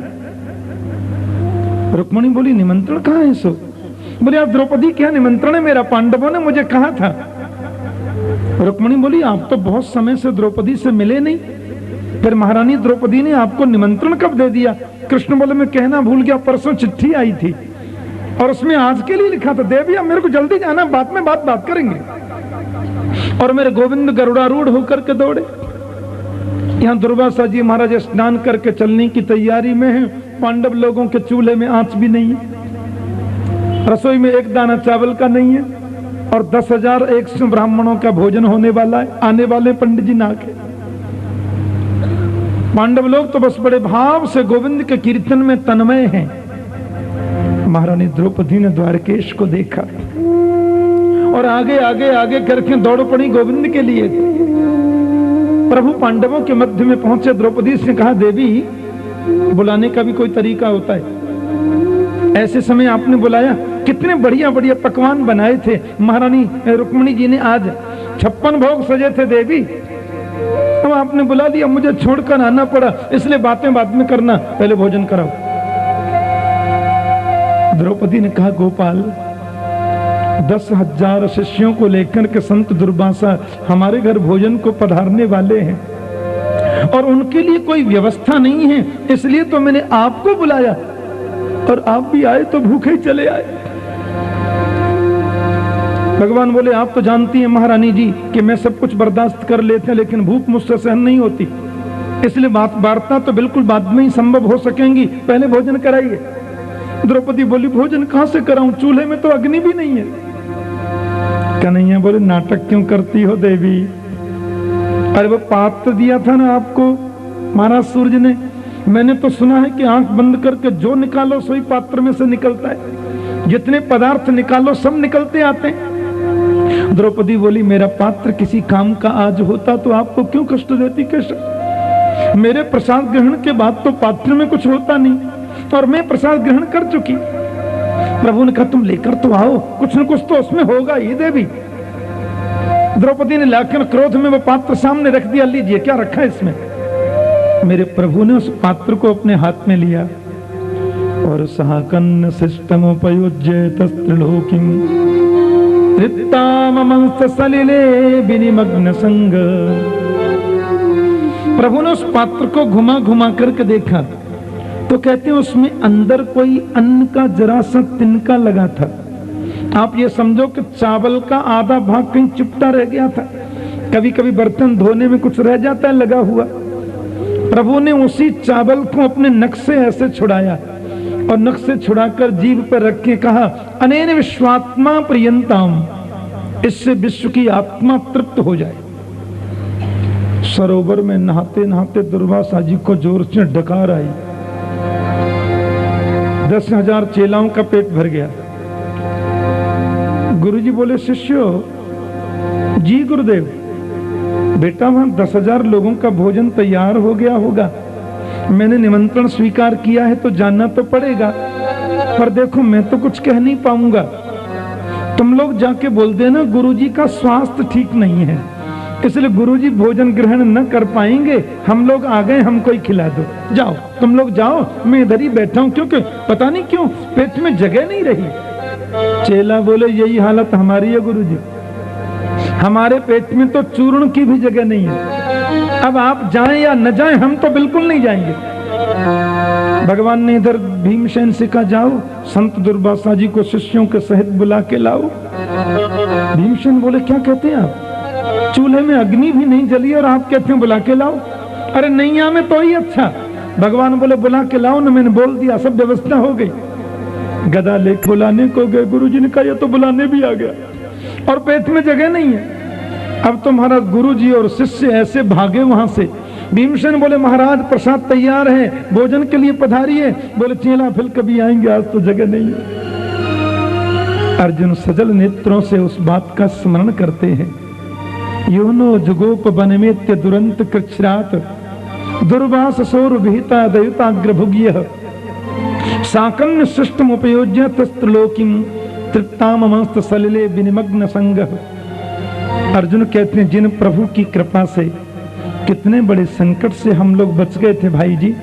D: रुक्मिणी बोली निमंत्रण कहाँ है सो? बोले आप द्रौपदी क्या निमंत्रण है मेरा, पांडवों ने मुझे कहा था। रुक्मिणी बोली आप तो बहुत समय से द्रौपदी से मिले नहीं, फिर महारानी द्रौपदी ने आपको निमंत्रण कब दे दिया? कृष्ण बोले मैं कहना भूल गया, परसों चिट्ठी आई थी और उसमें आज के लिए लिखा था। देवी अब मेरे को जल्दी जाना, बाद में बात करेंगे। और मेरे गोविंद गरुड़ारूढ़ होकर के दौड़े। यहाँ दुर्वासा जी महाराज स्नान करके चलने की तैयारी में है, पांडव लोगों के चूल्हे में आंच भी नहीं है, रसोई में एक दाना चावल का नहीं है, और 10,100 ब्राह्मणों का भोजन होने वाला है, आने वाले पंडित जी नाके। पांडव लोग तो बस बड़े भाव से गोविंद के कीर्तन में तन्मय हैं। महारानी द्रौपदी ने द्वारकेश को देखा और आगे आगे आगे करके दौड़ पड़ी गोविंद के लिए। प्रभु पांडवों के मध्य में पहुंचे, द्रौपदी से कहा देवी बुलाने का भी कोई तरीका होता है, ऐसे समय आपने बुलाया, कितने बढ़िया बढ़िया पकवान बनाए थे महारानी रुक्मिणी जी ने, आज 56 भोग सजे थे देवी, तो आपने बुला लिया, मुझे छोड़कर आना पड़ा, इसलिए बातें बाद में करना, पहले भोजन कराओ। द्रौपदी ने कहा गोपाल 10,000 शिष्यों को लेकर के संत दुर्वासा हमारे घर भोजन को पधारने वाले हैं और उनके लिए कोई व्यवस्था नहीं है, इसलिए तो मैंने आपको बुलाया, और आप भी आए तो भूखे ही चले आए। भगवान बोले आप तो जानती हैं महारानी जी कि मैं सब कुछ बर्दाश्त कर लेते हैं, लेकिन भूख मुझसे सहन नहीं होती, इसलिए वार्ता तो बिल्कुल बाद में ही संभव हो सकेंगी, पहले भोजन कराइए। द्रौपदी बोली भोजन कहां से कराऊं, चूल्हे में तो अग्नि भी नहीं है। कन्हैया बोले नाटक क्यों करती हो देवी, अरे वो पात्र दिया था ना आपको महाराज सूर्य ने, मैंने तो सुना है कि आंख बंद करके जो निकालो सोई पात्र में से निकलता है, जितने पदार्थ निकालो सब निकलते आते हैं। द्रौपदी बोली मेरा पात्र किसी काम का आज होता तो आपको क्यों कष्ट देती केशव, मेरे प्रसाद ग्रहण के बाद तो पात्र में कुछ होता नहीं और मैं प्रसाद ग्रहण कर चुकी। प्रभु ने कहा तुम लेकर तो आओ, कुछ न कुछ तो उसमें होगा ही देवी। द्रौपदी ने लाकर क्रोध में वो पात्र सामने रख दिया, लीजिए क्या रखा है इसमें। मेरे प्रभु ने उस पात्र को अपने हाथ में लिया और साकन्न शिष्टमुपयुज्य तस्त्रिलोकिं तृप्तामंस्त सलिले विनिमग्न संग। प्रभु ने उस पात्र को घुमा घुमा करके देखा तो कहते हैं उसमें अंदर कोई अन्न का जरा सा तिनका लगा था। आप ये समझो कि चावल का आधा भाग कहीं चिपटा रह गया था। कभी कभी बर्तन धोने में कुछ रह जाता है लगा हुआ। प्रभु ने उसी चावल को अपने नख से ऐसे छुड़ाया और नख से छुड़ाकर जीभ पर रख के कहा, अनेन विश्वात्मा प्रियंताम, इससे विश्व की आत्मा तृप्त हो जाए। सरोवर में नहाते नहाते दुर्वासा जी को जोर से डकार आई। 10,000 चेलाओं का पेट भर गया। गुरुजी बोले, शिष्यो जी गुरुदेव, बेटा वहां 10,000 लोगों का भोजन तैयार हो गया होगा। मैंने निमंत्रण स्वीकार किया है तो जानना तो पड़ेगा, पर देखो मैं तो कुछ कह नहीं पाऊंगा। तुम लोग जाके बोल देना गुरुजी का स्वास्थ्य ठीक नहीं है, इसलिए गुरुजी भोजन ग्रहण न कर पाएंगे। हम लोग आ गए, हमको ही खिला दो। जाओ तुम लोग जाओ, मैं इधर ही बैठा हूं, क्योंकि पता नहीं क्यों पेट में जगह नहीं रही। चेला बोले, यही हालत हमारी है गुरुजी, हमारे पेट में तो चूर्ण की भी जगह नहीं है। अब आप जाएं या न जाएं, हम तो बिल्कुल नहीं जाएंगे। भगवान ने इधर भीमसेन से कहा, जाओ संत दुर्वासा जी को शिष्यों के सहित बुला के लाओ। भीमसेन बोले, क्या कहते हैं आप? चूल्हे में अग्नि भी नहीं जली और आप कहते हैं बुला के लाओ? अरे नहीं आवे तो ही अच्छा। भगवान बोले, बुला के लाओ ना, मैंने बोल दिया, सब व्यवस्था हो गई। गदा लेके बुलाने को गए, गुरुजी ने कहा ये तो बुलाने भी आ गया और पेट में जगह नहीं है। अब तो महाराज गुरुजी और शिष्य ऐसे भागे वहां से। भीमसेन बोले, महाराज प्रसाद तैयार है, भोजन के लिए पधारिए। बोले, चेला फिर कभी आएंगे, आज तो जगह नहीं है। अर्जुन सजल नेत्रों से उस बात का स्मरण करते हैं। योनो जुगोप वनमेत्य दुरंत कृच्छ्रात दुर्वास सौर विहिता दयुताग्र भुग्य साकन्न सृष्टम उपयोज्य तस्त्रिलोकिं तृप्तामंस्त सलिले विनिमग्न संग। अर्जुन कहते हैं, जिन प्रभु की कृपा से कितने बड़े संकट से हम लोग बच गए थे भाई जी,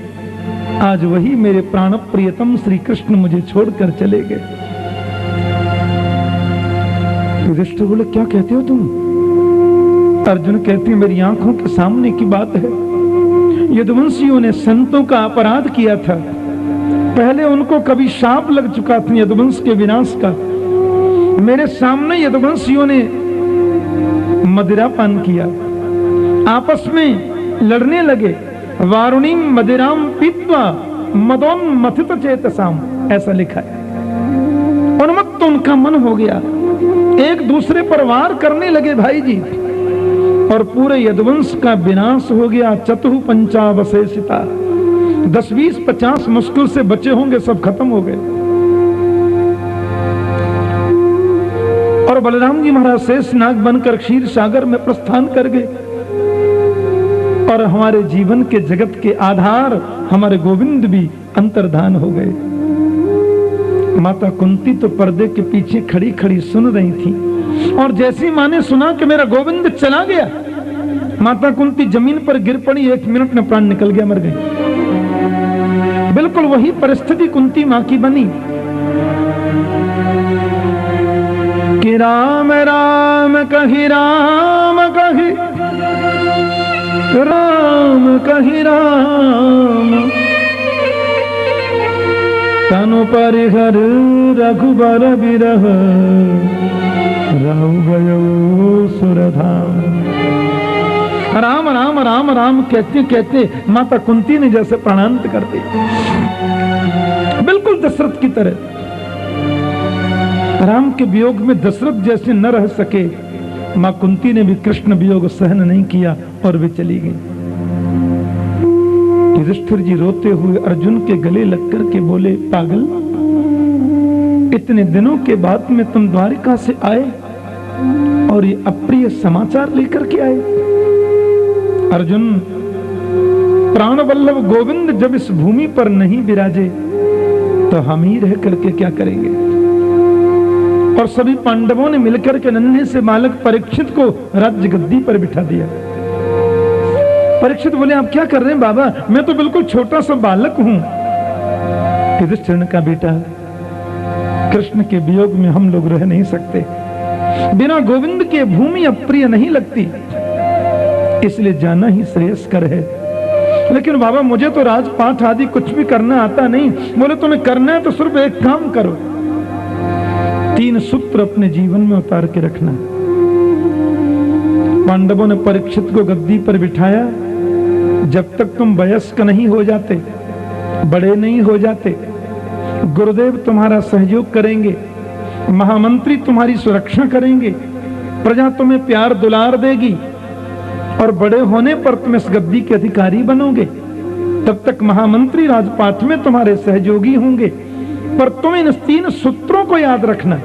D: आज वही मेरे प्राण प्रियतम श्री कृष्ण मुझे छोड़कर चले गए। युधिष्ठिर बोले, क्या कहते हो तुम? अर्जुन कहते हैं, मेरी आंखों के सामने की बात है। यदुवंशियों ने संतों का अपराध किया था। पहले उनको कभी शाप लग चुका था यदुवंश के विनाश का। मेरे सामने यदुवंशियों ने मदिरा पान किया, आपस में लड़ने लगे। वारुणी मदिराम पीत्वा मदोन्मथित चेतसाम, ऐसा लिखा है। उन्मत्त उनका मन हो गया, एक दूसरे पर वार करने लगे भाई जी, और पूरे यदुवंश का विनाश हो गया। चतुः पंचावशेषिता, 10, 20, 50 मुश्किल से बचे होंगे, सब खत्म हो गए। और बलराम जी महाराज शेषनाग बनकर क्षीर सागर में प्रस्थान कर गए। और हमारे जीवन के जगत के आधार हमारे गोविंद भी अंतर्धान हो गए। माता कुंती तो पर्दे के पीछे खड़ी खड़ी सुन रही थी, और जैसी मां ने सुना कि मेरा गोविंद चला गया, माता कुंती जमीन पर गिर पड़ी। 1 मिनट में प्राण निकल गया, मर गई। बिल्कुल वही परिस्थिति कुंती मां की बनी कि राम राम कही राम कही, राम कही राम, तनु परिहर रघुबर बिरह, रहु गयो सुरधाम। राम राम राम राम कहते कहते माता कुंती ने जैसे प्राणांत कर दी, बिल्कुल दशरथ की तरह। राम के वियोग में दशरथ जैसे न रह सके, मां कुंती ने भी कृष्ण वियोग सहन नहीं किया और वे चली गई। युधिष्ठिर जी रोते हुए अर्जुन के गले लग कर के बोले, पागल, इतने दिनों के बाद में तुम द्वारिका से आए और ये अप्रिय समाचार लेकर के आए। अर्जुन, प्राण वल्लभ गोविंद जब इस भूमि पर नहीं विराजे तो हम ही रह करके क्या करेंगे? और सभी पांडवों ने मिलकर के नन्हे से बालक परीक्षित को राज्य गद्दी पर बिठा दिया। परीक्षित बोले, आप क्या कर रहे हैं बाबा? मैं तो बिल्कुल छोटा सा बालक हूं। युधिष्ठिर का बेटा, कृष्ण के वियोग में हम लोग रह नहीं सकते, बिना गोविंद के भूमि अप्रिय नहीं लगती, इसलिए जाना ही श्रेयस्कर है। लेकिन बाबा मुझे तो राजपाठ आदि कुछ भी करना आता नहीं। बोले तुम्हें करना है तो सिर्फ एक काम करो, 3 सूत्र अपने जीवन में उतार के रखना। पांडवों ने परीक्षित को गद्दी पर बिठाया। जब तक तुम वयस्क नहीं हो जाते, बड़े नहीं हो जाते, गुरुदेव तुम्हारा सहयोग करेंगे, महामंत्री तुम्हारी सुरक्षा करेंगे, प्रजा तुम्हें प्यार दुलार देगी और बड़े होने पर तुम इस गद्दी के अधिकारी बनोगे। तब तक महामंत्री राजपाठ में तुम्हारे सहयोगी होंगे, पर तुम इन 3 सूत्रों को याद रखना।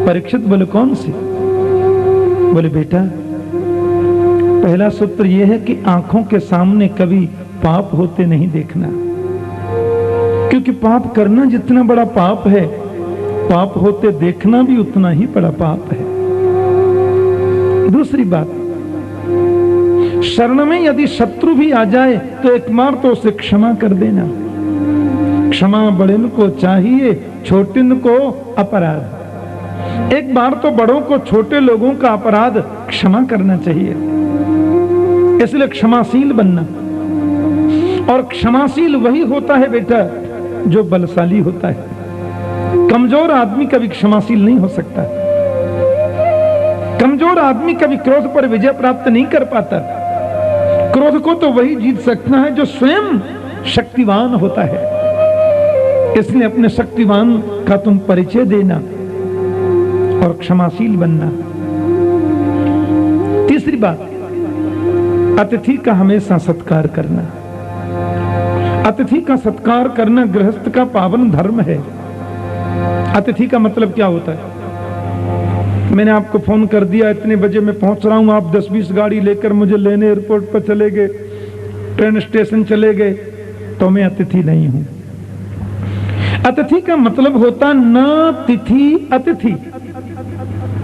D: परीक्षित बोले, कौन से? बोले, बेटा पहला सूत्र यह है कि आंखों के सामने कभी पाप होते नहीं देखना, क्योंकि पाप करना जितना बड़ा पाप है, पाप होते देखना भी उतना ही बड़ा पाप है। दूसरी बात, शरण में यदि शत्रु भी आ जाए तो एक बार तो उसे क्षमा कर देना। क्षमा बड़ेन को चाहिए, छोटिन को अपराध। एक बार तो बड़ों को छोटे लोगों का अपराध क्षमा करना चाहिए, इसलिए क्षमाशील बनना। और क्षमाशील वही होता है बेटा जो बलशाली होता है। कमजोर आदमी कभी क्षमाशील नहीं हो सकता। कमजोर आदमी कभी क्रोध पर विजय प्राप्त नहीं कर पाता। क्रोध को तो वही जीत सकता है जो स्वयं शक्तिवान होता है। इसलिए अपने शक्तिवान का तुम परिचय देना और क्षमाशील बनना। तीसरी बात, अतिथि का हमेशा सत्कार करना। अतिथि का सत्कार करना गृहस्थ का पावन धर्म है। अतिथि का मतलब क्या होता है? मैंने आपको फोन कर दिया, इतने बजे मैं पहुंच रहा हूं, आप 10-20 गाड़ी लेकर मुझे लेने एयरपोर्ट पर चले गए, ट्रेन स्टेशन चले गए, तो मैं अतिथि नहीं हूं। अतिथि का मतलब होता न तिथि अतिथि।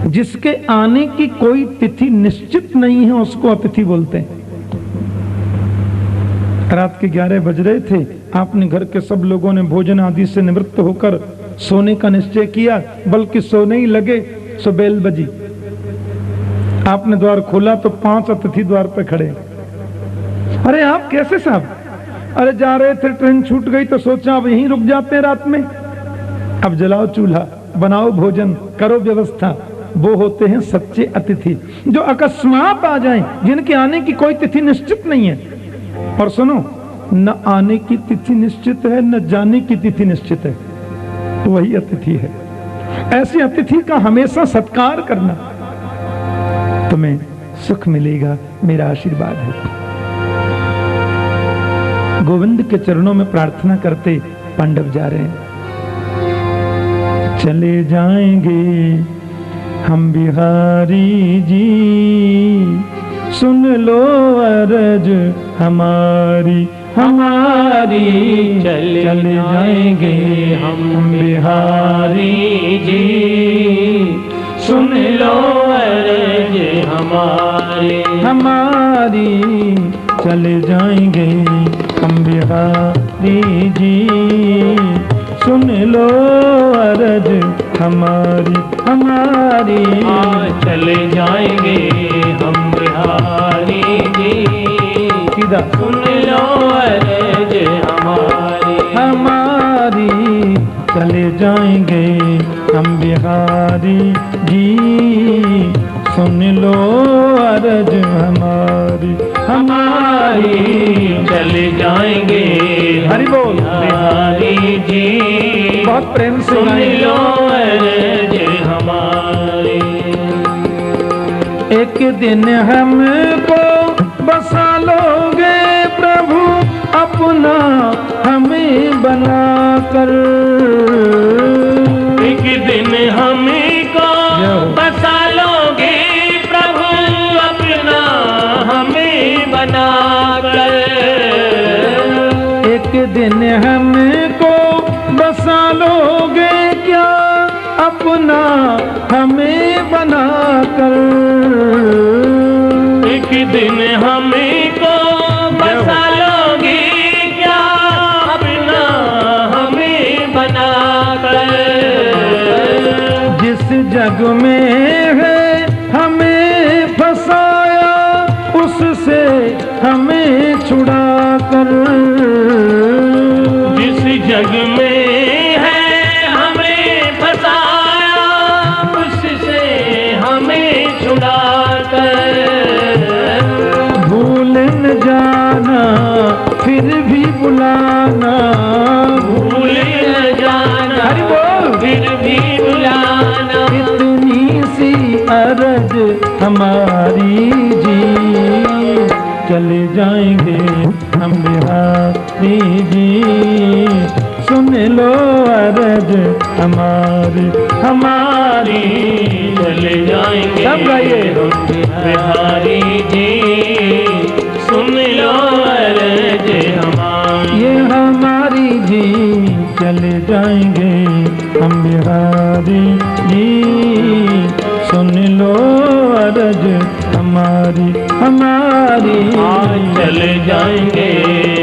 D: जिसके आने की कोई तिथि निश्चित नहीं है उसको अतिथि बोलते हैं। रात के 11 बज रहे थे, आपने घर के सब लोगों ने भोजन आदि से निवृत्त होकर सोने का निश्चय किया, बल्कि सोने ही लगे, सो बेल बजी। आपने द्वार खोला तो 5 अतिथि द्वार पर खड़े। अरे आप कैसे साहब? अरे जा रहे थे, ट्रेन छूट गई तो सोचा अब यहीं रुक जाते हैं रात में। अब जलाओ चूल्हा, बनाओ भोजन, करो व्यवस्था। वो होते हैं सच्चे अतिथि, जो अकस्मात आ जाएं, जिनके आने की कोई तिथि निश्चित नहीं है। और सुनो, न आने की तिथि निश्चित है, न जाने की तिथि निश्चित है, तो वही अतिथि है। ऐसे अतिथि का हमेशा सत्कार करना, तुम्हें सुख मिलेगा, मेरा आशीर्वाद है। गोविंद के चरणों में प्रार्थना करते पांडव जा रहे हैं। चले जाएंगे हम बिहारी जी, सुन लो अरज हमारी हमारी।
B: चले जाएंगे हम बिहारी जी, सुन लो अरज हमारी
D: हमारी। चले जाएंगे हम बिहारी जी, सुन लो अरज हमारी हमारी।
B: चले जाएंगे हम बिहारी जी,
D: सीधा
B: सुन लो अरज हमारी
D: हमारी। चले जाएंगे हम बिहारी जी, सुन लो अरज हमारी हमारी।
B: चले जाएंगे
D: हरि बोल
B: बिहारी जी,
D: बहुत प्रेम से
B: सुन
D: गाएं।
B: लो अरज हमारी।
D: एक दिन हमको बसा लोगे प्रभु अपना हमें बनाकर।
B: एक दिन हमको बसा लोगे प्रभु अपना हमें बनाकर।
D: एक दिन हमको बसा लोगे क्या अपना हमें बनाकर।
B: एक दिन हमें को बसा लोगे क्या अपना हमें बनाकर।
D: जिस जग में है हमें फंसाया उससे हमें छुड़ाकर।
B: जिस जग में है हमें फंसाया उससे हमें छुड़ाकर।
D: भूल न जाना फिर भी बुलाना।
B: भूल न जाना
D: हरि बोल।
B: फिर भी बुलाना।
D: इतनी सी अरज हमारी जी, चले जाएंगे हम बिहारी जी। सुन लो अरज हमारी हमारी।
B: चले जाएंगे
D: सब गाइए।
B: हम बिहारी जी। सुन लो अर्ज हमारी।
D: ये हमारी जी, चले जाएंगे हम बिहारी जी। सुन लो अरज हमारी हमारी।
B: चले जाएंगे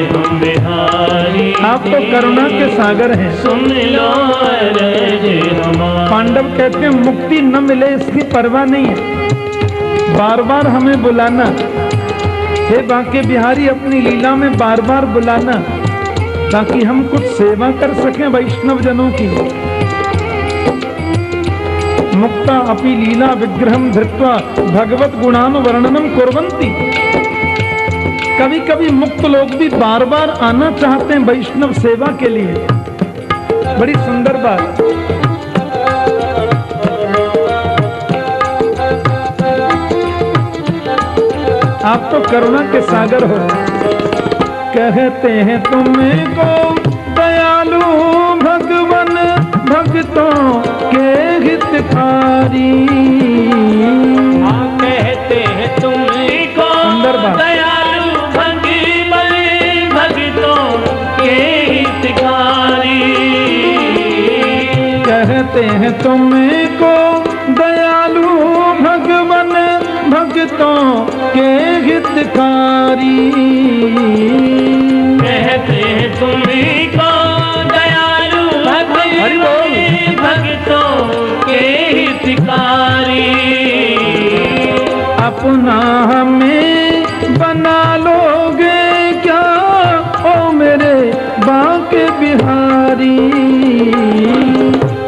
B: हम बिहारी।
D: आप तो करुणा के सागर हैं।
B: सुन लो अर्ज हमारी।
D: पांडव कहते हैं मुक्ति न मिले इसकी परवाह नहीं है, बार बार हमें बुलाना। हे बांके बिहारी अपनी लीला में बार बार बुलाना, ताकि हम कुछ सेवा कर सकें वैष्णव जनों की। मुक्ता अपि लीला विग्रहम धृत्वा भगवत गुणानुवर्णनम कुर्वन्ति। कभी कभी मुक्त लोग भी बार बार आना चाहते हैं वैष्णव सेवा के लिए। बड़ी सुंदर बात। आप तो करुणा के सागर हो। कहते हैं तुमको दयालु भगवान भक्तों के हितकारी।
B: कहते हैं तुमको
D: सुंदर बात।
B: दयालु भगवान भक्तों के हितकारी।
D: कहते हैं तुमको दयालु भगवान भक्तों के हितकारी।
B: कहते हैं तुमको दयालु भगवान भक्तों के हितकारी।
D: अपना हमें बना लोगे क्या ओ मेरे बांके बिहारी।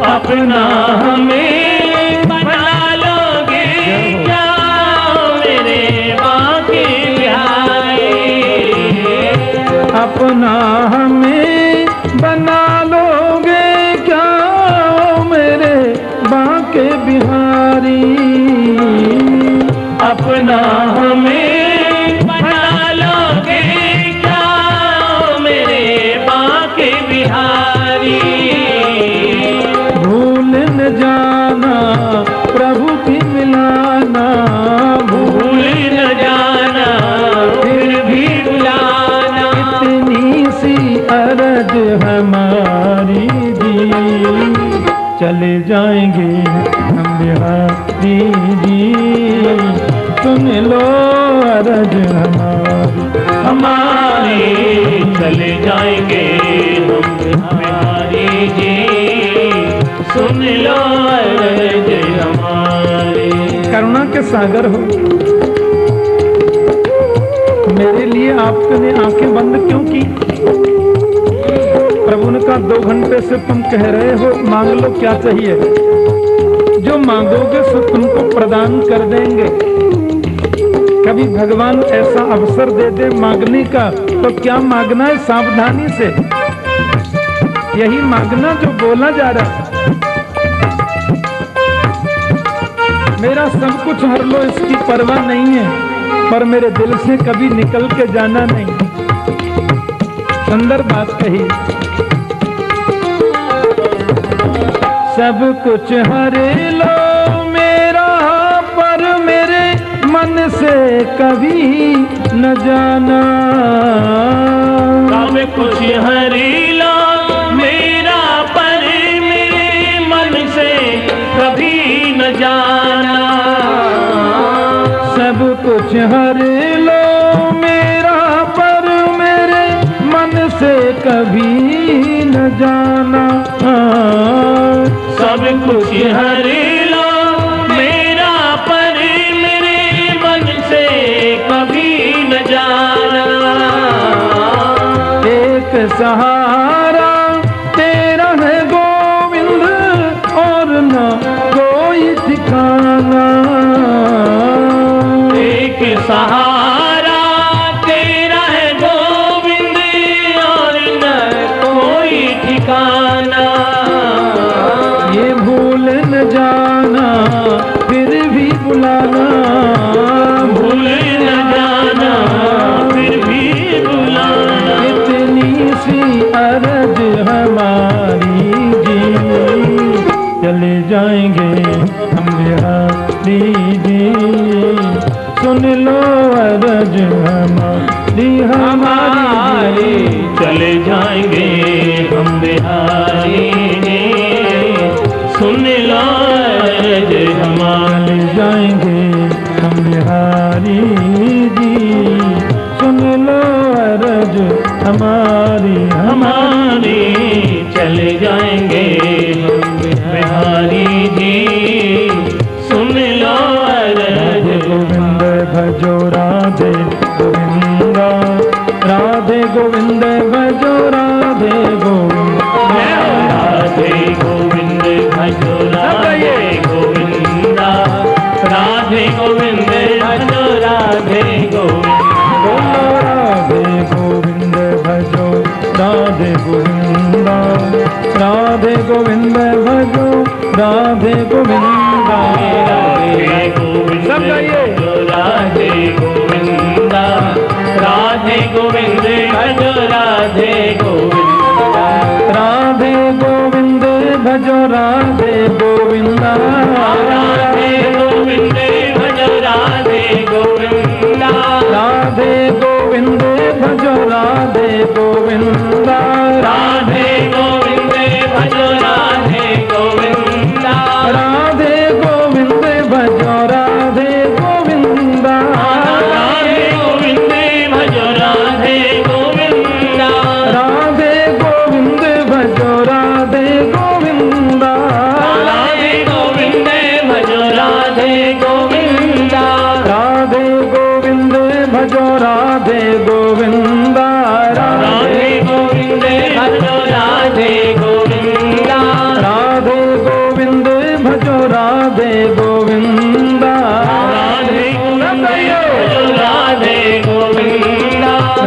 B: अपना हमें बना लोगे क्या मेरे बांके बिहारी।
D: अपना हमें बना लोगे क्या ओ मेरे बांके बिहारी।
B: अपना हमें बना लोगे क्या मेरे बांके बिहारी।
D: भूल न जाना प्रभु की मिलाना।
B: भूल न जाना फिर भी बुलाना।
D: इतनी सी अरज हमारी जी, चले जाएंगे हम बिहारी जी। सुन लो अरज हमारी
B: चले जाएंगे हम बिहारी जी। सुन लो अर्ज हमारी।
D: करुणा के सागर हो। मेरे लिए आपने आंखें बंद क्यों की? प्रभु ने कहा 2 घंटे से तुम कह रहे हो मांग लो क्या चाहिए, जो मांगोगे सो तुमको प्रदान कर देंगे। कभी भगवान ऐसा अवसर दे दे मांगने का तो क्या मांगना है? सावधानी से यही मांगना जो बोला जा रहा है। मेरा सब कुछ हर लो इसकी परवाह नहीं है, पर मेरे दिल से कभी निकल के जाना नहीं। सुंदर बात कही। सब कुछ हर लो मेरा, पर मेरे मन से कभी न जाना।
B: सब कुछ हरी लो मेरा, पर मेरे मन से
D: हर लो मेरा, पर मेरे मन से कभी न जाना।
B: सब कुछ हर लो मेरा, पर मेरे मन से कभी न जाना।
D: एक सहारा तेरा है गोविंद, और न कोई ठिकाना।
B: एक सहारा तेरा है गोविंद, और न कोई ठिकाना।
D: ये भूल न जाना फिर भी बुलाना,
B: भूल न जाना फिर भी बुलाना।
D: इतनी सी अर्ज हमारी जी, चले जाएंगे हम बिहारी जी। सुन लो अर्ज हमारी हमारी,
B: चले जाएंगे हम बिहारी जी। सुन लो अर्ज हमारी,
D: चले जाएंगे हम बिहारी जी। सुन लो अर्ज हमारी
B: हमारी, चले जाएंगे हम बिहारी जी। सुन लो अर्ज
D: गोविंद भजो राधे गोविंदा, राधे गोविंद भजो राधे गोविंद।
B: राधे गोविंद भजो राधे गोविंदा, राधे गोविंद भजो राधे गोविंद।
D: बोलो राधे गोविंद भजो राधे गोविंदा, राधे गोविंद भजो राधे गोविंदा।
B: राधे गोविंद भजो राधे गोविंदा, राधे गोविंद भजो राधे गोविंदा।
D: राधे गोविंद भजो राधे गोविंदा,
B: राधे गोविंद भजो राधे गोविंदा।
D: राधे गोविंद भजो राधे गोविंदा।
B: राधे गोविंद भजो राधे गोविंदा।
D: राधे गोविंद भजो राधे गोविंदा।
B: राधे गोविंद भजो राधे गोविंदा।
D: राधे गोविंद भजो राधे गोविंदा।
B: राधे गोविंद भजो राधे गोविंदा।
D: राधे गोविंद भजो राधे गोविंदा।
B: राधे गोविंद भजो राधे गोविंदा।
D: राधे गोविंद भजो राधे गोविंदा।
B: राधे गोविंद भजो राधे गोविंदा।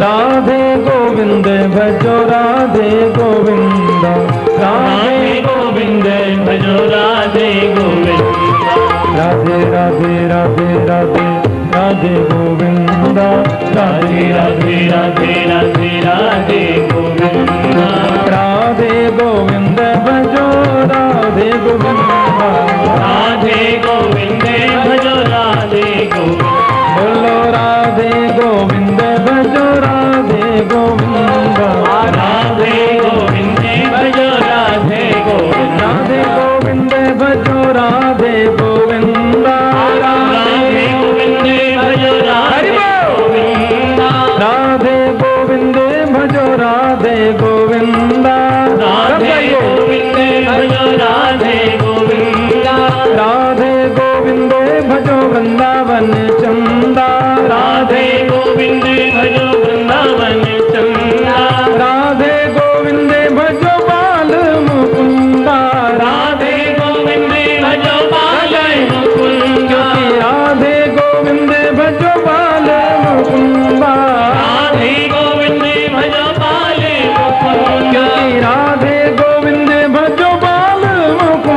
D: राधे गोविंद भजो राधे गोविंदा।
B: राधे गोविंद भजो राधे गोविंदा।
D: राधे राधे राधे राधे राधे गोविंदा।
B: राधे राधे राधे राधे राधे गोविंदा।
D: राधे गोविंद भजो राधे गोविंदा।
B: राधे गोविंद भजो राधे गोविंदा।
D: बोलो राधे गोविंद भजो राधे गोविंदा।
B: राधे गोविंद भजो राधे गोविंदा।
D: राधे गोविंद भजो राधे गोविंदा।
B: राधे गोविंद भजो राधे गोविंदा।
D: राधे गोविंद भजो राधे गोविंदा।
B: राधे गोविंद भजो राधे गोविंदा।
D: राधे गोविंद भजो वृंदावन चंदा।
B: राधे गोविंद भजो वृंदावन चंदा।
D: राधे गोविंद भजो बाल मुकुंदा।
B: राधे गोविंद भजो बाल मुकुंदा।
D: राधे गोविंद भजो बाल मुकुंदा।
B: राधे गोविंद भजो बाल मुकुंदा।
D: राधे गोविंद भजो बाल मुकुंदा।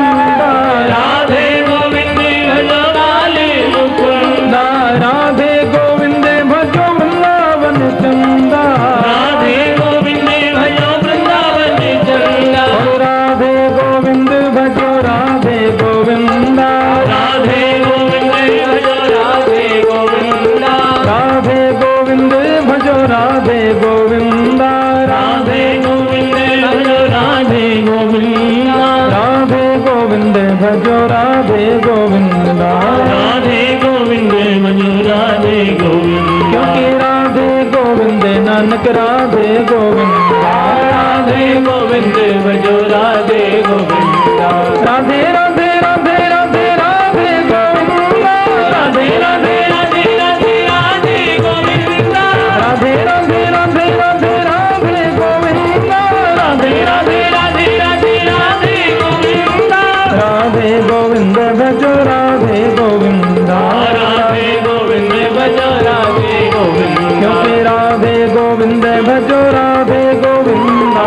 D: राधे गोविंदा
B: राधे गोविंद भजो राधे गोविंदा
D: राधे राधे राधे राधे राधे गोविंदा
B: राधे राधे राधे राधे राधे गोविंदा
D: राधे राधे राधे राधे राधे गोविंदा
B: राधे राधे राधे राधे राधे गोविंदा
D: राधे गोविंद भजो राधे गोविंदा
B: राधे गोविंद भजो राधे गोविंदा
D: क्योंकि राधे गोविंद भजो राधे गोविंदा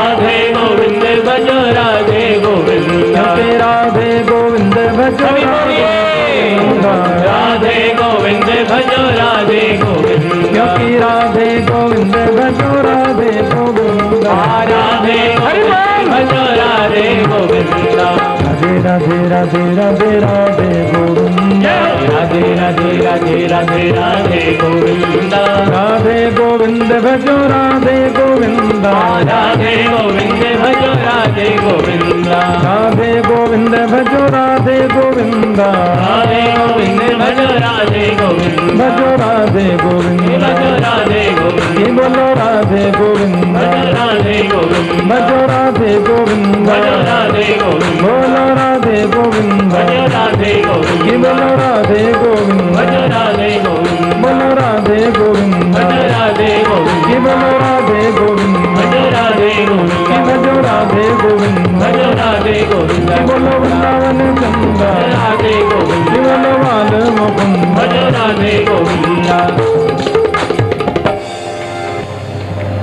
B: राधे गोविंद भजो राधे गोविंदा
D: क्योंकि राधे गोविंद भजो
B: राधे गोविंद भजो राधे गोविंदा
D: क्योंकि राधे गोविंद भजो राधे गोविंदा
B: राधे गोविंद भजो राधे गोविंदा
D: राधे राधे राधे राधे राधे गोविंदा
B: राधे राधे राधे राधे राधे गोविंदा
D: राधे गोविंद भजो राधे गोविंदा
B: राधे गोविंद भजो राधे गोविंदा
D: राधे गोविंद भजो राधे गोविंदा
B: राधे गोविंद भजो राधे गोविंदा
D: भजो राधे गोविंदा
B: भजो राधे गोविंदा
D: की बोलो राधे गोविंदा
B: भजो राधे गोविंदा
D: भजो राधे गोविंदा
B: भजो राधे गोविंदा
D: बोलो राधे गोविंदा
B: भजो राधे
D: की
B: गोविंदा
D: बोलो राधे गोविंदा
B: भजो राधे गोविंदा
D: बोलो राधे गोविंदा
B: भजो राधे गोविंदा
D: की बोलो राधे गोविंदा
B: भजो राधे
D: की
B: गोविंदा
D: भजो राधे गोविंदा
B: भजो राधे गोविंदा
D: की बोलो वृंदावन चंदा
B: राधे
D: की
B: गोविंदा
D: बोलो बाल मुकुंद
B: भजो राधे गोविंदा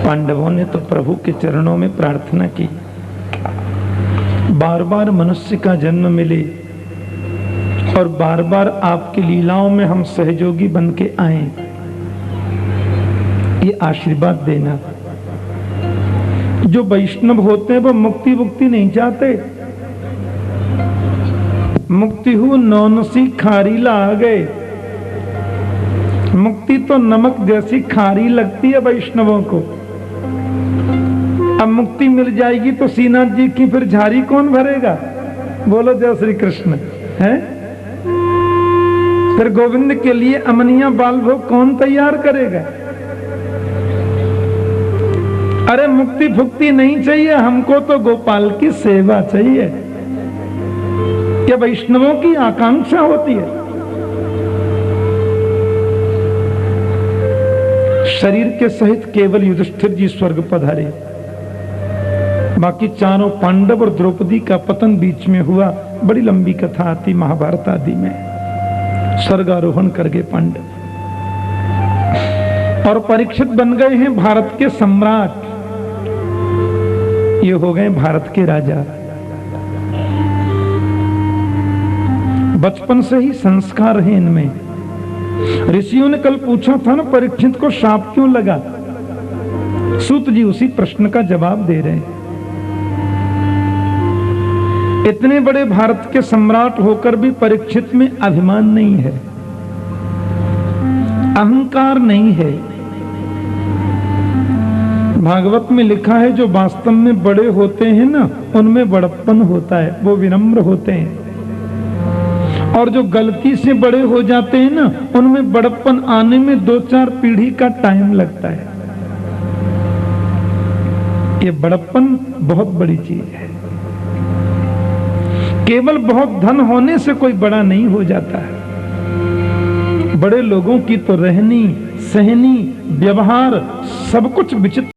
D: पांडवों ने तो प्रभु के चरणों में प्रार्थना की, बार बार मनुष्य का जन्म मिले और बार बार आपकी लीलाओं में हम सहयोगी बन के आए, ये आशीर्वाद देना। जो वैष्णव होते हैं वो मुक्ति मुक्ति नहीं चाहते। मुक्ति हु नौनसी खारी ला गए। मुक्ति तो नमक जैसी खारी लगती है वैष्णवों को। अब मुक्ति मिल जाएगी तो श्रीनाथ जी की फिर झारी कौन भरेगा? बोलो जय श्री कृष्ण। है फिर गोविंद के लिए अमनिया बाल भोग कौन तैयार करेगा? अरे मुक्ति भुक्ति नहीं चाहिए हमको, तो गोपाल की सेवा चाहिए। क्या वैष्णवों की आकांक्षा होती है? शरीर के सहित केवल युधिष्ठिर जी स्वर्ग पधारे, बाकी चारों पांडव और द्रौपदी का पतन बीच में हुआ। बड़ी लंबी कथा आती महाभारत आदि में। स्वर्गारोहण कर गए पांडव और परीक्षित बन गए हैं भारत के सम्राट। ये हो गए भारत के राजा। बचपन से ही संस्कार है इनमें। ऋषियों ने कल पूछा था ना परीक्षित को श्राप क्यों लगा, सूत जी उसी प्रश्न का जवाब दे रहे हैं। इतने बड़े भारत के सम्राट होकर भी परीक्षित में अभिमान नहीं है, अहंकार नहीं है। भागवत में लिखा है जो वास्तव में बड़े होते हैं ना, उनमें बड़प्पन होता है, वो विनम्र होते हैं। और जो गलती से बड़े हो जाते हैं ना, उनमें बड़प्पन आने में 2-4 पीढ़ी का टाइम लगता है। ये बड़प्पन बहुत बड़ी चीज है। केवल बहुत धन होने से कोई बड़ा नहीं हो जाता है। बड़े लोगों की तो रहनी सहनी व्यवहार सब कुछ विचित्र